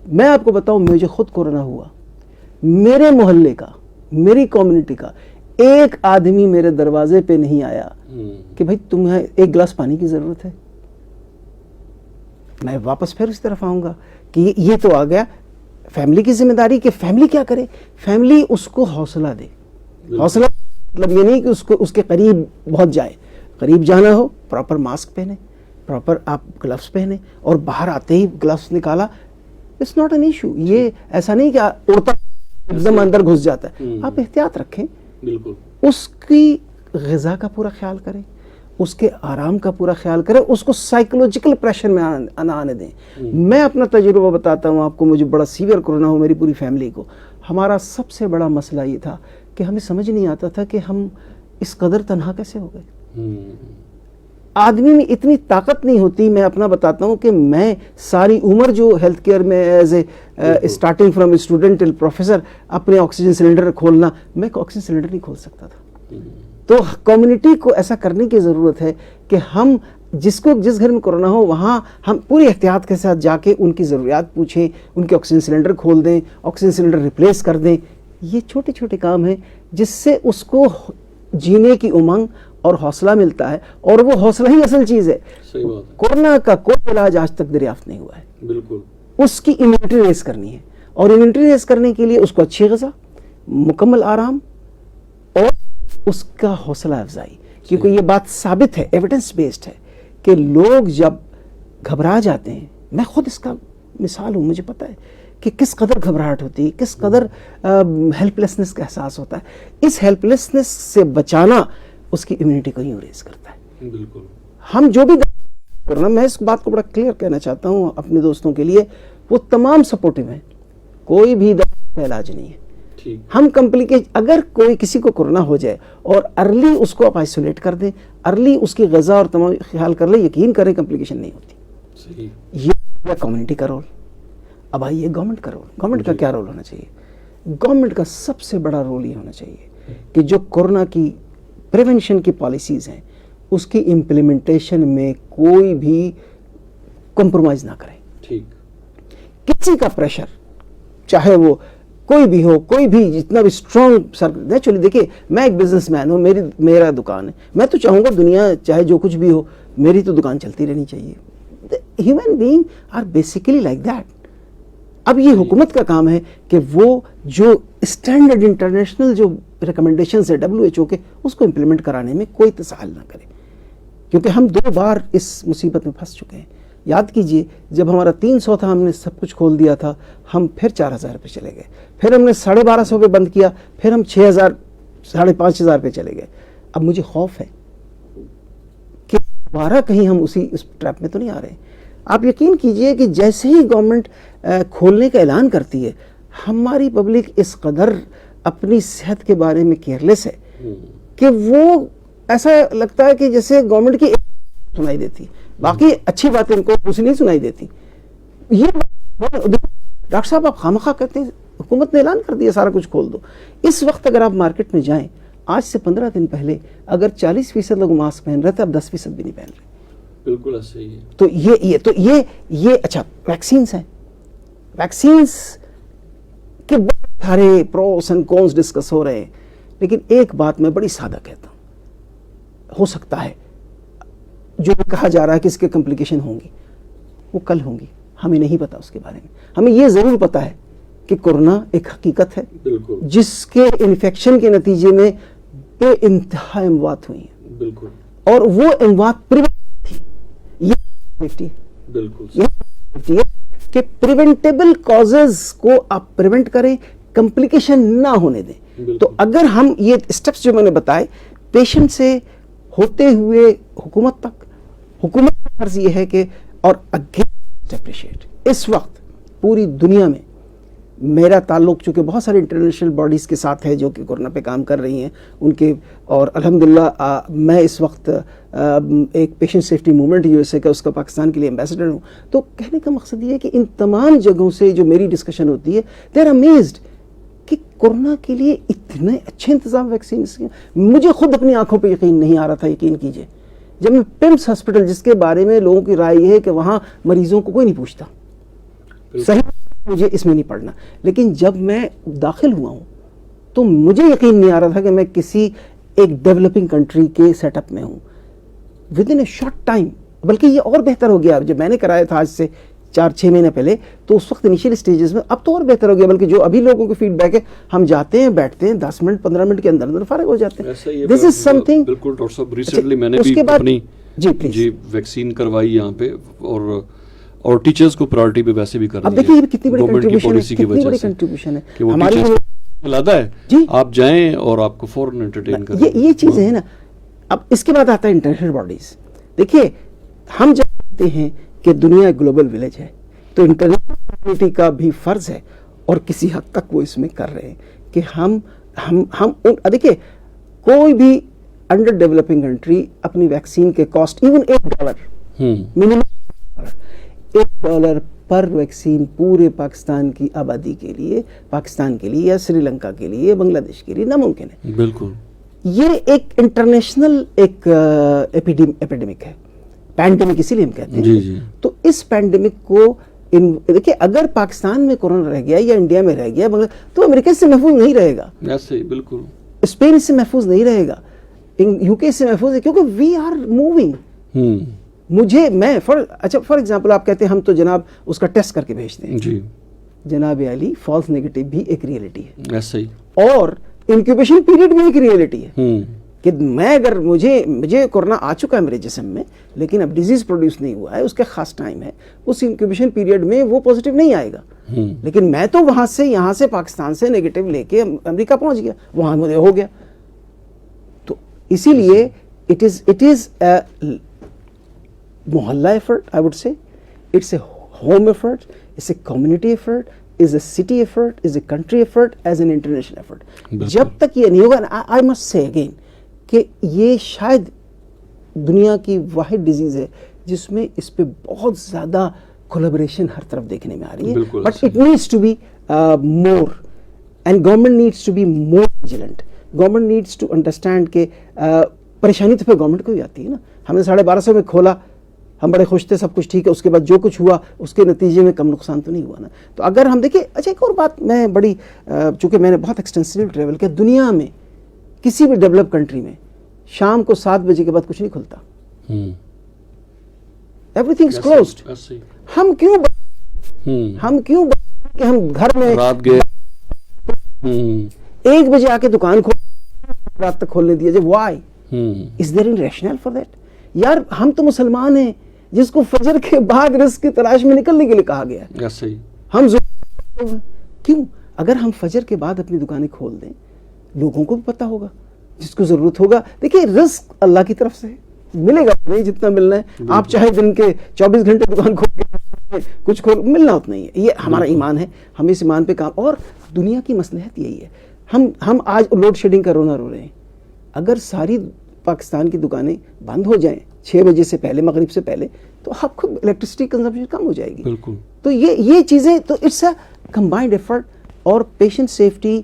میں آپ کو بتاؤں, مجھے خود کورونا ہوا, میرے محلے کا, میری کمیونٹی کا ایک آدمی میرے دروازے پہ نہیں آیا کہ بھائی تمہیں ایک گلاس پانی کی ضرورت ہے. میں واپس پھر اس طرف آؤں گا کہ یہ تو آ گیا فیملی کی ذمہ داری کہ فیملی کیا کرے. فیملی اس کو حوصلہ دے. حوصلہ مطلب یہ نہیں کہ اس کے قریب بہت جائے. قریب جانا ہو پراپر ماسک پہنے, پراپر آپ گلوز پہنے, اور باہر آتے ہی گلوز نکالا, اٹس ناٹ این ایشو. یہ ایسا نہیں کہ اڑتا ایک دم اندر گھس جاتا ہے. آپ احتیاط رکھیں, بالکل اس کی غذا کا پورا خیال کریں, اس کے آرام کا پورا خیال کریں, اس کو سائیکولوجیکل پریشر میں نہ آنے دیں. میں اپنا تجربہ بتاتا ہوں آپ کو. مجھے بڑا سیویئر کورونا ہو میری پوری فیملی کو. ہمارا سب سے بڑا مسئلہ یہ تھا کہ ہمیں سمجھ نہیں آتا تھا کہ ہم اس قدر تنہا کیسے ہو گئے. آدمی میں اتنی طاقت نہیں ہوتی. میں اپنا بتاتا ہوں کہ میں ساری عمر جو ہیلتھ کیئر میں as a starting from student till professor اپنے آکسیجن سلنڈر کھولنا, میں آکسیجن سلنڈر نہیں کھول سکتا تھا. تو کمیونٹی کو ایسا کرنے کی ضرورت ہے کہ ہم جس گھر میں کورونا ہو وہاں ہم پوری احتیاط کے ساتھ جا کے ان کی ضروریات پوچھیں, ان کے آکسیجن سلنڈر کھول دیں, آکسیجن سلنڈر ریپلیس کر دیں. یہ چھوٹے چھوٹے کام ہیں جس سے اس کو جینے کی امنگ اور حوصلہ ملتا ہے, اور وہ حوصلہ ہی اصل چیز ہے. کورونا کا کوئی علاج آج تک دریافت نہیں ہوا ہے. بالکل اس کی امیونٹی ریز کرنی ہے, اور امیونٹی ریز کرنے کے لیے اس کو اچھی غذا, مکمل آرام اور اس کا حوصلہ افزائی. کیونکہ یہ بات ثابت ہے, ایویڈنس بیسڈ ہے کہ لوگ جب گھبرا جاتے ہیں, میں خود اس کا مثال ہوں, مجھے پتا ہے کہ کس قدر گھبراہٹ ہوتی ہے, کس قدر ہیلپ لیسنس کا احساس ہوتا ہے. اس ہیلپ لیسنس سے بچانا اس کی امیونٹی کو یوں ریز کرتا ہے. بالکل ہم جو بھی کرنا, میں اس بات کو بڑا کلیئر کہنا چاہتا ہوں اپنے دوستوں کے لیے, وہ تمام سپورٹیو ہیں. کوئی بھی دوا کا علاج نہیں ہے. ہم اگر کوئی کسی کو کورونا ہو جائے اور ارلی اس کو آپ آئسولیٹ کر دیں, ارلی اس کی غذا اور تمام خیال کر لیں, یقین کریں کمپلیکیشن نہیں ہوتی. یہ کمیونٹی کا رول. اب آئیے گورنمنٹ کا رول. گورنمنٹ کا کیا رول ہونا چاہیے؟ گورنمنٹ کا سب سے بڑا رول یہ ہونا چاہیے کہ جو کورونا کی پریونشن کی پالیسیز ہیں اس کی امپلیمنٹیشن میں کوئی بھی کمپرومائز نہ کریں. کسی کا پریشر, چاہے وہ کوئی بھی ہو, کوئی بھی جتنا بھی اسٹرانگ نیچرلی. دیکھیے میں ایک بزنس مین ہوں, میرا دکان ہے, میں تو چاہوں گا دنیا چاہے جو کچھ بھی ہو میری تو دکان چلتی رہنی چاہیے. Human being are basically like that. اب یہ حکومت کا کام ہے کہ وہ جو اسٹینڈرڈ انٹرنیشنل جو ریکمنڈیشنز ہے WHO کے, اس کو امپلیمنٹ کرانے میں کوئی تساہل نہ کرے. کیونکہ ہم 2 بار اس مصیبت میں پھنس چکے ہیں. یاد کیجئے جب ہمارا 300 تھا ہم نے سب کچھ کھول دیا تھا, ہم پھر 4000 پہ چلے گئے, پھر ہم نے 1250 پہ بند کیا, پھر ہم 6000 5500 پہ چلے گئے. اب مجھے خوف ہے کہ دوبارہ کہیں ہم اس ٹریپ میں تو نہیں آ رہے. آپ یقین کیجئے کہ جیسے ہی گورنمنٹ کھولنے کا اعلان کرتی ہے, ہماری پبلک اس قدر اپنی صحت کے بارے میں کیئرلیس ہے کہ وہ ایسا لگتا ہے کہ جیسے گورنمنٹ کی سنائی دیتی, باقی اچھی باتیں ان کو کچھ نہیں سنائی دیتی. یہ ڈاکٹر صاحب آپ خامخواہ کہتے ہیں, حکومت نے اعلان کر دیا سارا کچھ کھول دو. اس وقت اگر آپ مارکیٹ میں جائیں, آج سے 15 دن پہلے اگر 40% لوگ ماسک پہن رہے تھے, اب 10% بھی نہیں پہن رہے. بالکل صحیح ہے. تو یہ اچھا ویکسینز ہیں, ویکسینز کے بہت سارے پروس اینڈ کونس ڈسکس ہو رہے ہیں, لیکن ایک بات میں بڑی سادہ کہتا ہوں, ہو سکتا ہے جو کہا جا رہا ہے کہ اس کے کمپلیکیشن ہوں گی, وہ کل ہوں گی, ہمیں نہیں پتا اس کے بارے میں. ہمیں یہ ضرور پتا ہے کہ کورونا ایک حقیقت ہے جس کے انفیکشن کے نتیجے میں بے انتہا اموات ہوئی ہیں. بالکل. اور وہ اموات تھی. یہ سیفٹی ہے کہ پریونٹیبل کازز کو آپ پریونٹ کریں, کمپلیکیشن نہ ہونے دیں. تو اگر ہم یہ اسٹیپس جو میں نے بتائے پیشنٹ سے ہوتے ہوئے حکومت تک, حکومت کا فرض یہ ہے کہ, اور اپریشیٹ اس وقت پوری دنیا میں میرا تعلق چونکہ بہت سارے انٹرنیشنل باڈیز کے ساتھ ہے جو کہ کورونا پہ کام کر رہی ہیں ان کے, اور الحمدللہ میں اس وقت ایک پیشنٹ سیفٹی موومنٹ USA کا, اس کا پاکستان کے لیے ایمبیسڈر ہوں. تو کہنے کا مقصد یہ ہے کہ ان تمام جگہوں سے جو میری ڈسکشن ہوتی ہے دے آر امیزڈ کہ کورونا کے لیے اتنے اچھے انتظام ویکسینز کے. مجھے خود اپنی آنکھوں پہ یقین نہیں آ رہا تھا. یقین کیجئے جب میں پمس ہاسپٹل, جس کے بارے میں لوگوں کی رائے یہ ہے کہ وہاں مریضوں کو کوئی نہیں پوچھتا, صحیح مجھے اس میں نہیں پڑھنا, لیکن جب میں داخل ہوا ہوں تو مجھے یقین نہیں آ رہا تھا کہ میں کسی ایک ڈیولپنگ کنٹری کے سیٹ اپ میں ہوں with in a short time. بلکہ یہ اور بہتر ہو گیا جب میں نے کرایا تھا آج سے 4-6 مہینے پہلے, تو اس وقت انیشیل اسٹیجز میں, اب تو اور بہتر ہو گیا. بلکہ جو ابھی لوگوں کو فیڈ بیک ہے, ہم جاتے ہیں, بیٹھتے ہیں, 10 منٹ 15 منٹ کے اندر اندر فارغ ہو جاتے ہیں. دس از سم تھنگ. بالکل ڈاکٹر صاحب, ریسنٹلی میں نے بھی اپنی جی ویکسین کروائی یہاں پہ, اور ٹیچرز کو پرائورٹی پہ ویسے بھی کر دی. اب دیکھیے یہ کتنی بڑی کنٹریبیوشن ہے کہ وہ ہماری لادا ہے, آپ جائیں اور آپ کو فوراً انٹرٹین کریں. یہ چیزیں ہیں نا. اب اس کے بعد آتا ہے انٹرنیشنل باڈیز. دیکھیے ہم جانتے ہیں کہ دنیا ایک گلوبل ولیج ہے, تو انٹرنیشنل کمیونٹی کا بھی فرض ہے, اور کسی حد تک وہ اس میں کر رہے ہیں کہ ہم دیکھیے کوئی بھی انڈر ڈیولپنگ کنٹری اپنی ویکسین کے کاسٹ ایون $1 منیمم $1 پر ویکسین پورے پاکستان کی آبادی کے لیے, پاکستان کے لیے یا سری لنکا کے لیے یا بنگلہ دیش کے لیے ناممکن ہے. بالکل یہ ایک انٹرنیشنل ایک ایپیڈیمک ہے, پینڈیمک اسی لیے ہم کہتے ہیں. جی جی. تو اس پینڈیمک کو دیکھیے اگر پاکستان میں کورونا رہ گیا یا انڈیا میں رہ گیا تو امریکہ سے محفوظ نہیں رہے گا, ایسے بالکل اسپین سے محفوظ نہیں رہے گا, یو کے سے محفوظ ہے, کیونکہ وی آر موونگ. میں فار ایگزامپل آپ کہتے ہیں ہم تو جناب اس کا ٹیسٹ کر کے بھیجتے ہیں. جی جناب علی, فالس نیگیٹو بھی ایک ریئلٹی ہے, ایسا ہی, اور انکیوبیشن پیریڈ بھی ایک ریئلٹی ہے. کہ میں اگر مجھے کورونا آ چکا ہے میرے جسم میں, لیکن اب ڈیزیز پروڈیوس نہیں ہوا ہے, اس کا خاص ٹائم ہے, اس انکیوبیشن پیریڈ میں وہ پازیٹیو نہیں آئے گا. لیکن میں تو وہاں سے یہاں سے پاکستان سے نیگیٹو لے کے امریکہ پہنچ گیا, وہاں مجھے ہو گیا. اسی لیے it is a محلہ effort, I would say. It's a home effort, it's a community effort, it's a city effort, it's a country effort, as an international effort. جب تک یہ نہیں ہوگا, I must say again, کہ یہ شاید دنیا کی واحد ڈیزیز ہے جس میں اس پہ بہت زیادہ کولیبریشن ہر طرف دیکھنے میں آ رہی ہے. But it needs to be more, and government needs to be more vigilant. Government needs to understand کہ پریشانی تو پھر گورنمنٹ کو ہی آتی ہے نا. ہم نے 1250 میں کھولا, ہم بڑے خوش تھے, سب کچھ ٹھیک ہے, اس کے بعد جو کچھ ہوا اس کے نتیجے میں کم نقصان تو نہیں ہوا نا. تو اگر ہم دیکھیں, اچھا ایک اور بات میں بڑی, چونکہ میں نے بہت ایکسٹینسیو ٹریول کیا, دنیا میں کسی بھی ڈیولپ کنٹری میں شام کو 7 بجے کے بعد کچھ نہیں کھلتا, ایوری تھنگ از کلوزڈ. ہم کیوں کہ ہم گھر میں رات گئے 1 بجے آ کے دکان کھول رات تک کھولنے دیا جائے. Why is there an rational for that? یار ہم تو مسلمان ہیں جس کو فجر کے بعد رزق کی تلاش میں نکلنے کے لیے کہا گیا ہے. ہم کیوں, اگر ہم فجر کے بعد اپنی دکانیں کھول دیں, لوگوں کو بھی پتہ ہوگا, جس کو ضرورت ہوگا. دیکھیے رزق اللہ کی طرف سے ملے گا, نہیں جتنا ملنا ہے. آپ چاہے دن کے 24 گھنٹے دکان کھول کے کچھ کھول, ملنا اتنا ہی ہے. یہ ہمارا ایمان ہے, ہم اس ایمان پہ کام, اور دنیا کی مصلحت یہی ہے. ہم آج لوڈ شیڈنگ کا رونا رو رہے ہیں. اگر ساری پاکستان کی دکانیں بند ہو جائیں 6 بجے سے پہلے, مغرب سے پہلے, تو آپ کو الیکٹرسٹی کنزمپشن کم ہو جائے گی. بالکل. تو یہ چیزیں, تو اٹس اے کمبائنڈ ایفرٹ. اور پیشنٹ سیفٹی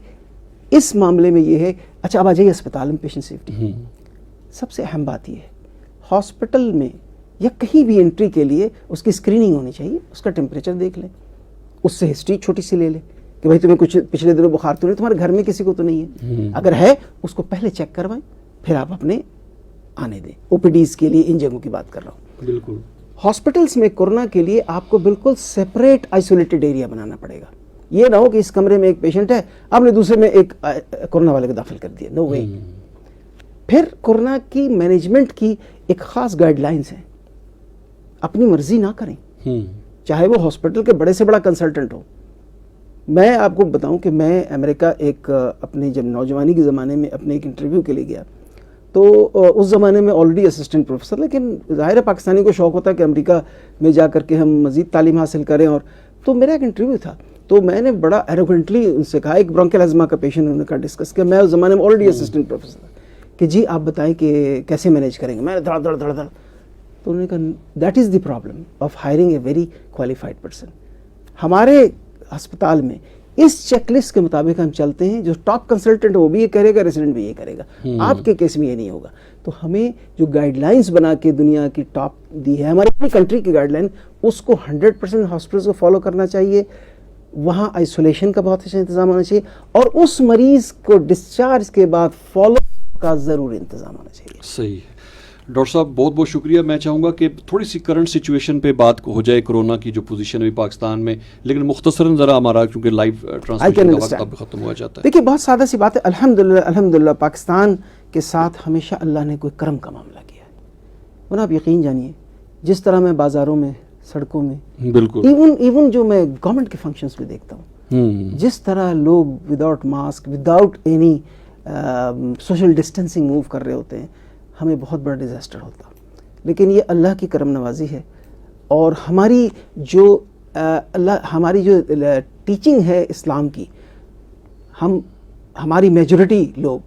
اس معاملے میں یہ ہے. اچھا اب آ جائیے اسپتال میں پیشنٹ سیفٹی. سب سے اہم بات یہ ہے, ہاسپٹل میں یا کہیں بھی انٹری کے لیے اس کی اسکریننگ ہونی چاہیے. اس کا ٹیمپریچر دیکھ لیں, اس سے ہسٹری چھوٹی سی لے لیں کہ بھائی تمہیں کچھ پچھلے دنوں بخار تو نہیں, تمہارے گھر میں کسی کو تو نہیں ہے. اگر ہے اس کو پہلے چیک کروائیں, پھر آپ اپنے آنے دیں. او پی ڈیز کے لیے ان جگہوں کی بات کر رہا ہوں. بالکل. ہاسپٹلس میں کورونا کے لیے آپ کو بالکل سیپریٹ آئسولیٹڈ ایریا بنانا پڑے گا. یہ نہ ہو کہ اس کمرے میں ایک پیشنٹ ہے, آپ نے دوسرے میں ایک کورونا والے کو داخل کر دیا. نو وے. پھر کورونا کی مینجمنٹ کی ایک خاص گائیڈ لائنس ہیں. اپنی مرضی نہ کریں, چاہے وہ ہاسپٹل کے بڑے سے بڑا کنسلٹنٹ ہو. میں آپ کو بتاؤں کہ میں امریکہ ایک اپنے جب نوجوانی کے زمانے میں اپنے ایک انٹرویو کے لیے گیا, تو اس زمانے میں آلریڈی اسسٹنٹ پروفیسر, لیکن ظاہر ہے پاکستانی کو شوق ہوتا ہے کہ امریکہ میں جا کر کے ہم مزید تعلیم حاصل کریں. اور تو میرا ایک انٹرویو تھا, تو میں نے بڑا ایروگنٹلی ان سے کہا, ایک برونکل ازما کا پیشنٹ انہوں نے کہا ڈسکس کیا, میں اس زمانے میں آلریڈی اسسٹنٹ پروفیسر تھا, کہ جی آپ بتائیں کہ کیسے مینیج کریں گے. میں نے دھڑ. تو انہوں نے کہا that is the problem of hiring a very qualified person. ہمارے ہسپتال میں اس چیک لسٹ کے مطابق ہم چلتے ہیں, جو ٹاپ کنسلٹنٹ وہ بھی یہ کرے گا, ریزیڈنٹ بھی یہ کرے گا. آپ کے کیس میں یہ نہیں ہوگا. تو ہمیں جو گائیڈ لائنس بنا کے دنیا کی ٹاپ دی ہے ہماری اپنی کنٹری کی گائیڈ لائن, اس کو 100% ہاسپٹلس کو فالو کرنا چاہیے. وہاں آئسولیشن کا بہت اچھا انتظام ہونا چاہیے, اور اس مریض کو ڈسچارج کے بعد فالو کا ضرور انتظام ہونا چاہیے. صحیح ہے. ڈاکٹر صاحب بہت بہت شکریہ. میں چاہوں گا کہ تھوڑی سی کرنٹ سچویشن پہ بات ہو جائے, کورونا کی جو پوزیشن ہے پاکستان میں, لیکن مختصراً ذرا ہمارا کیونکہ لائیو ٹرانسمیشن کا وقت اب ختم ہوا جاتا ہے. دیکھیے بہت سادہ سی بات ہے, الحمدللہ پاکستان کے ساتھ ہمیشہ اللہ نے کوئی کرم کا معاملہ کیا ہے. ورنہ آپ یقین جانیے جس طرح میں بازاروں میں, سڑکوں میں, بالکل ایون جو میں گورنمنٹ کے فنکشنز میں دیکھتا ہوں, جس طرح لوگ without mask, without any social distancing move کر رہے ہوتے ہیں, ہمیں بہت بڑا ڈیزاسٹر ہوتا. لیکن یہ اللہ کی کرم نوازی ہے, اور ہماری جو ٹیچنگ ہے اسلام کی, ہماری میجورٹی لوگ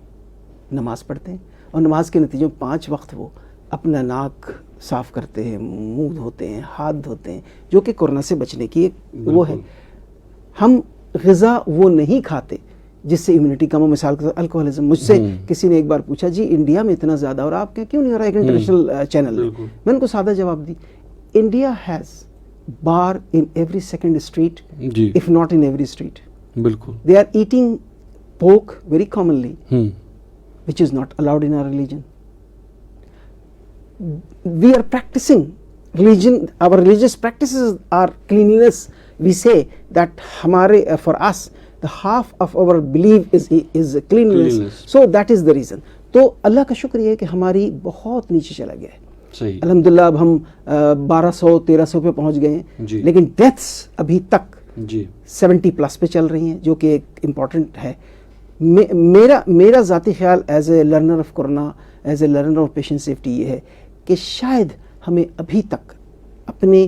نماز پڑھتے ہیں, اور نماز کے نتیجے میں 5 وقت وہ اپنا ناک صاف کرتے ہیں, منہ دھوتے ہیں, ہاتھ دھوتے ہیں, جو کہ کورونا سے بچنے کی ایک وہ ہے. ہم غذا وہ نہیں کھاتے جس سے امیونٹی کم ہو. مثال کے طور الکوہلزم, مجھ سے کسی نے ایک بار پوچھا جی انڈیا میں اتنا زیادہ اور آپ کیوں نہیں ہو رہا, ایک انٹرنیشنل چینل ہے. میں ان کو سادہ جواب دی, India has bar in every second street, if not in every street. بالکل. They are eating pork very commonly, which is not allowed in our religion. We are practicing religion, our religious practices are cleanliness. We say that for us the half of our belief is cleanliness. So that is the reason. تو اللہ کا شکر یہ ہے کہ ہماری بہت نیچے چلا گیا ہے. صحیح. الحمدللہ اب ہم 1200-1300 پہ پہنچ گئے ہیں, لیکن ڈیتھس ابھی تک 70+ پہ چل رہی ہیں, جو کہ ایک امپورٹنٹ ہے. میرا ذاتی خیال as a learner of corona, as a learner of patient safety یہ ہے کہ شاید ہمیں ابھی تک اپنے,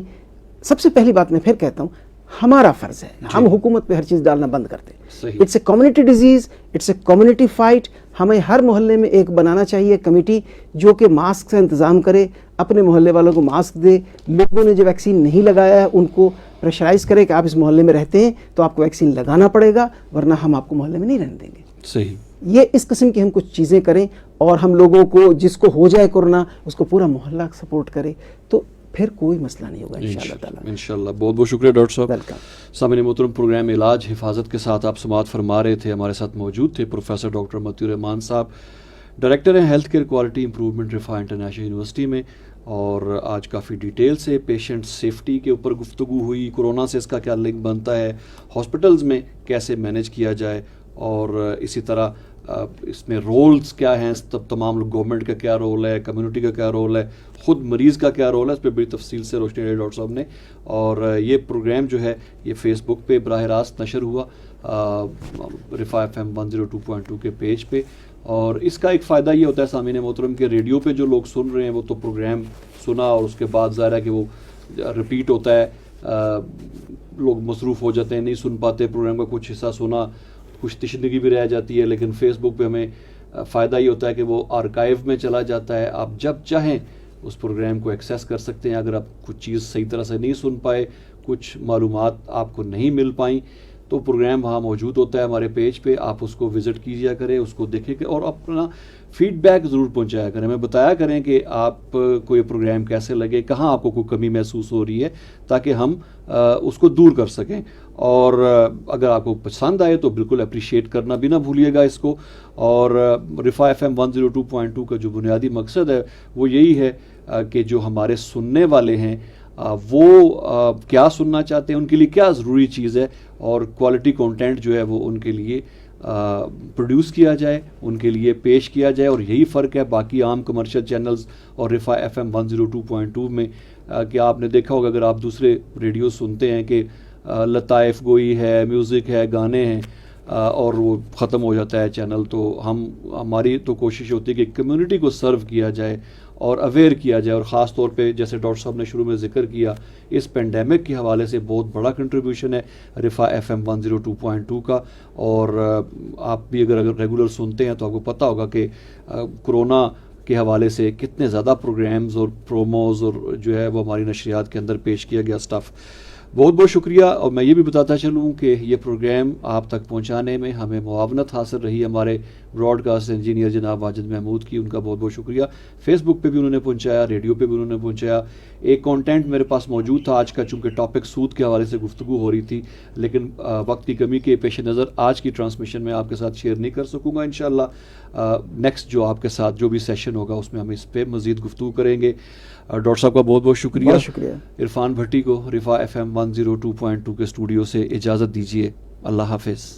سب سے پہلی بات میں پھر کہتا ہوں, ہمارا فرض ہے, ہم حکومت پہ ہر چیز ڈالنا بند کرتے ہیں. It's a community disease, it's a community fight. ہمیں ہر محلے میں ایک بنانا چاہیے کمیٹی جو کہ ماسک کا انتظام کرے, اپنے محلے والوں کو ماسک دے, لوگوں نے جو ویکسین نہیں لگایا ہے ان کو پریشرائز کرے کہ آپ اس محلے میں رہتے ہیں تو آپ کو ویکسین لگانا پڑے گا, ورنہ ہم آپ کو محلے میں نہیں رہنے دیں گے. صحیح. یہ اس قسم کی ہم کچھ چیزیں کریں, اور ہم لوگوں کو جس کو ہو جائے کورونا اس کو پورا محلہ سپورٹ کرے, تو پھر کوئی مسئلہ نہیں ہوگا انشاءاللہ تعالی. انشاءاللہ. بہت بہت شکریہ ڈاکٹر صاحب. ویلکم. سامعین محترم, پروگرام علاج حفاظت کے ساتھ آپ سماعت فرما رہے تھے. ہمارے ساتھ موجود تھے پروفیسر ڈاکٹر متی الرحمان صاحب, ڈائریکٹر ہیں health care quality improvement رفاہ international university میں, اور آج کافی ڈیٹیل سے پیشنٹ سیفٹی کے اوپر گفتگو ہوئی, کورونا سے اس کا کیا لنک بنتا ہے, ہاسپٹلز میں کیسے مینیج کیا جائے, اور اسی طرح اس میں رولز کیا ہیں, تمام لوگ, گورنمنٹ کا کیا رول ہے, کمیونٹی کا کیا رول ہے, خود مریض کا کیا رول ہے, اس پہ بڑی تفصیل سے روشنی ڈالی ڈاکٹر صاحب نے. اور یہ پروگرام جو ہے یہ فیس بک پہ براہ راست نشر ہوا, رفاہ FM 102.2 کے پیج پہ. اور اس کا ایک فائدہ یہ ہوتا ہے سامعین محترم کہ ریڈیو پہ جو لوگ سن رہے ہیں وہ تو پروگرام سنا, اور اس کے بعد ظاہر ہے کہ وہ رپیٹ ہوتا ہے, لوگ مصروف ہو جاتے ہیں, نہیں سن پاتے پروگرام کا کچھ حصہ سنا, کچھ تشنگی بھی رہ جاتی ہے. لیکن فیس بک پہ ہمیں فائدہ یہ ہوتا ہے کہ وہ آرکائیو میں چلا جاتا ہے, آپ جب چاہیں اس پروگرام کو ایکسیس کر سکتے ہیں. اگر آپ کچھ چیز صحیح طرح سے نہیں سن پائے, کچھ معلومات آپ کو نہیں مل پائیں, تو پروگرام وہاں موجود ہوتا ہے ہمارے پیج پہ, آپ اس کو وزٹ کیجیا کریں, اس کو دیکھیں اور اپنا فیڈ بیک ضرور پہنچایا کریں, ہمیں بتایا کریں کہ آپ کو یہ پروگرام کیسے لگے, کہاں آپ کو کوئی کمی محسوس ہو رہی ہے, تاکہ ہم اس کو دور کر سکیں. اور اگر آپ کو پسند آئے تو بالکل اپریشیٹ کرنا بھی نہ بھولیے گا اس کو. اور رفاہ FM 102.2 کا جو بنیادی مقصد ہے وہ یہی ہے کہ جو ہمارے سننے والے ہیں وہ کیا سننا چاہتے ہیں, ان کے لیے کیا ضروری چیز ہے, اور کوالٹی کنٹینٹ جو ہے وہ ان کے لیے پروڈیوس کیا جائے, ان کے لیے پیش کیا جائے. اور یہی فرق ہے باقی عام کمرشل چینلز اور رفاہ FM 102.2 میں, کہ آپ نے دیکھا ہوگا اگر آپ دوسرے ریڈیو سنتے ہیں کہ لطائف گوئی ہے, میوزک ہے, گانے ہیں, اور وہ ختم ہو جاتا ہے چینل. تو ہماری تو کوشش ہوتی ہے کہ کمیونٹی کو سرو کیا جائے اور اویئر کیا جائے, اور خاص طور پہ جیسے ڈاکٹر صاحب نے شروع میں ذکر کیا, اس پینڈیمک کے حوالے سے بہت بڑا کنٹریبیوشن ہے رفاہ FM 102.2 کا. اور آپ بھی اگر ریگولر سنتے ہیں تو آپ کو پتہ ہوگا کہ کرونا کے حوالے سے کتنے زیادہ پروگرامز اور پروموز اور جو ہے وہ ہماری نشریات کے اندر پیش کیا گیا اسٹف. بہت بہت شکریہ. اور میں یہ بھی بتاتا چلوں کہ یہ پروگرام آپ تک پہنچانے میں ہمیں معاونت حاصل رہی ہمارے براڈ کاسٹ انجینئر جناب واجد محمود کی, ان کا بہت بہت شکریہ. فیس بک پہ بھی انہوں نے پہنچایا, ریڈیو پہ بھی انہوں نے پہنچایا. ایک کانٹینٹ میرے پاس موجود تھا آج کا, چونکہ ٹاپک سود کے حوالے سے گفتگو ہو رہی تھی, لیکن وقت کی کمی کے پیش نظر آج کی ٹرانسمیشن میں آپ کے ساتھ شیئر نہیں کر سکوں گا. انشاءاللہ نیکسٹ جو آپ کے ساتھ جو بھی سیشن ہوگا اس میں ہم اس پہ مزید گفتگو کریں گے. ڈاکٹر صاحب کا بہت بہت شکریہ. بہت شکریہ. عرفان بھٹی کو رفا FM 102.2 کے اسٹوڈیو سے اجازت دیجیے. اللہ حافظ.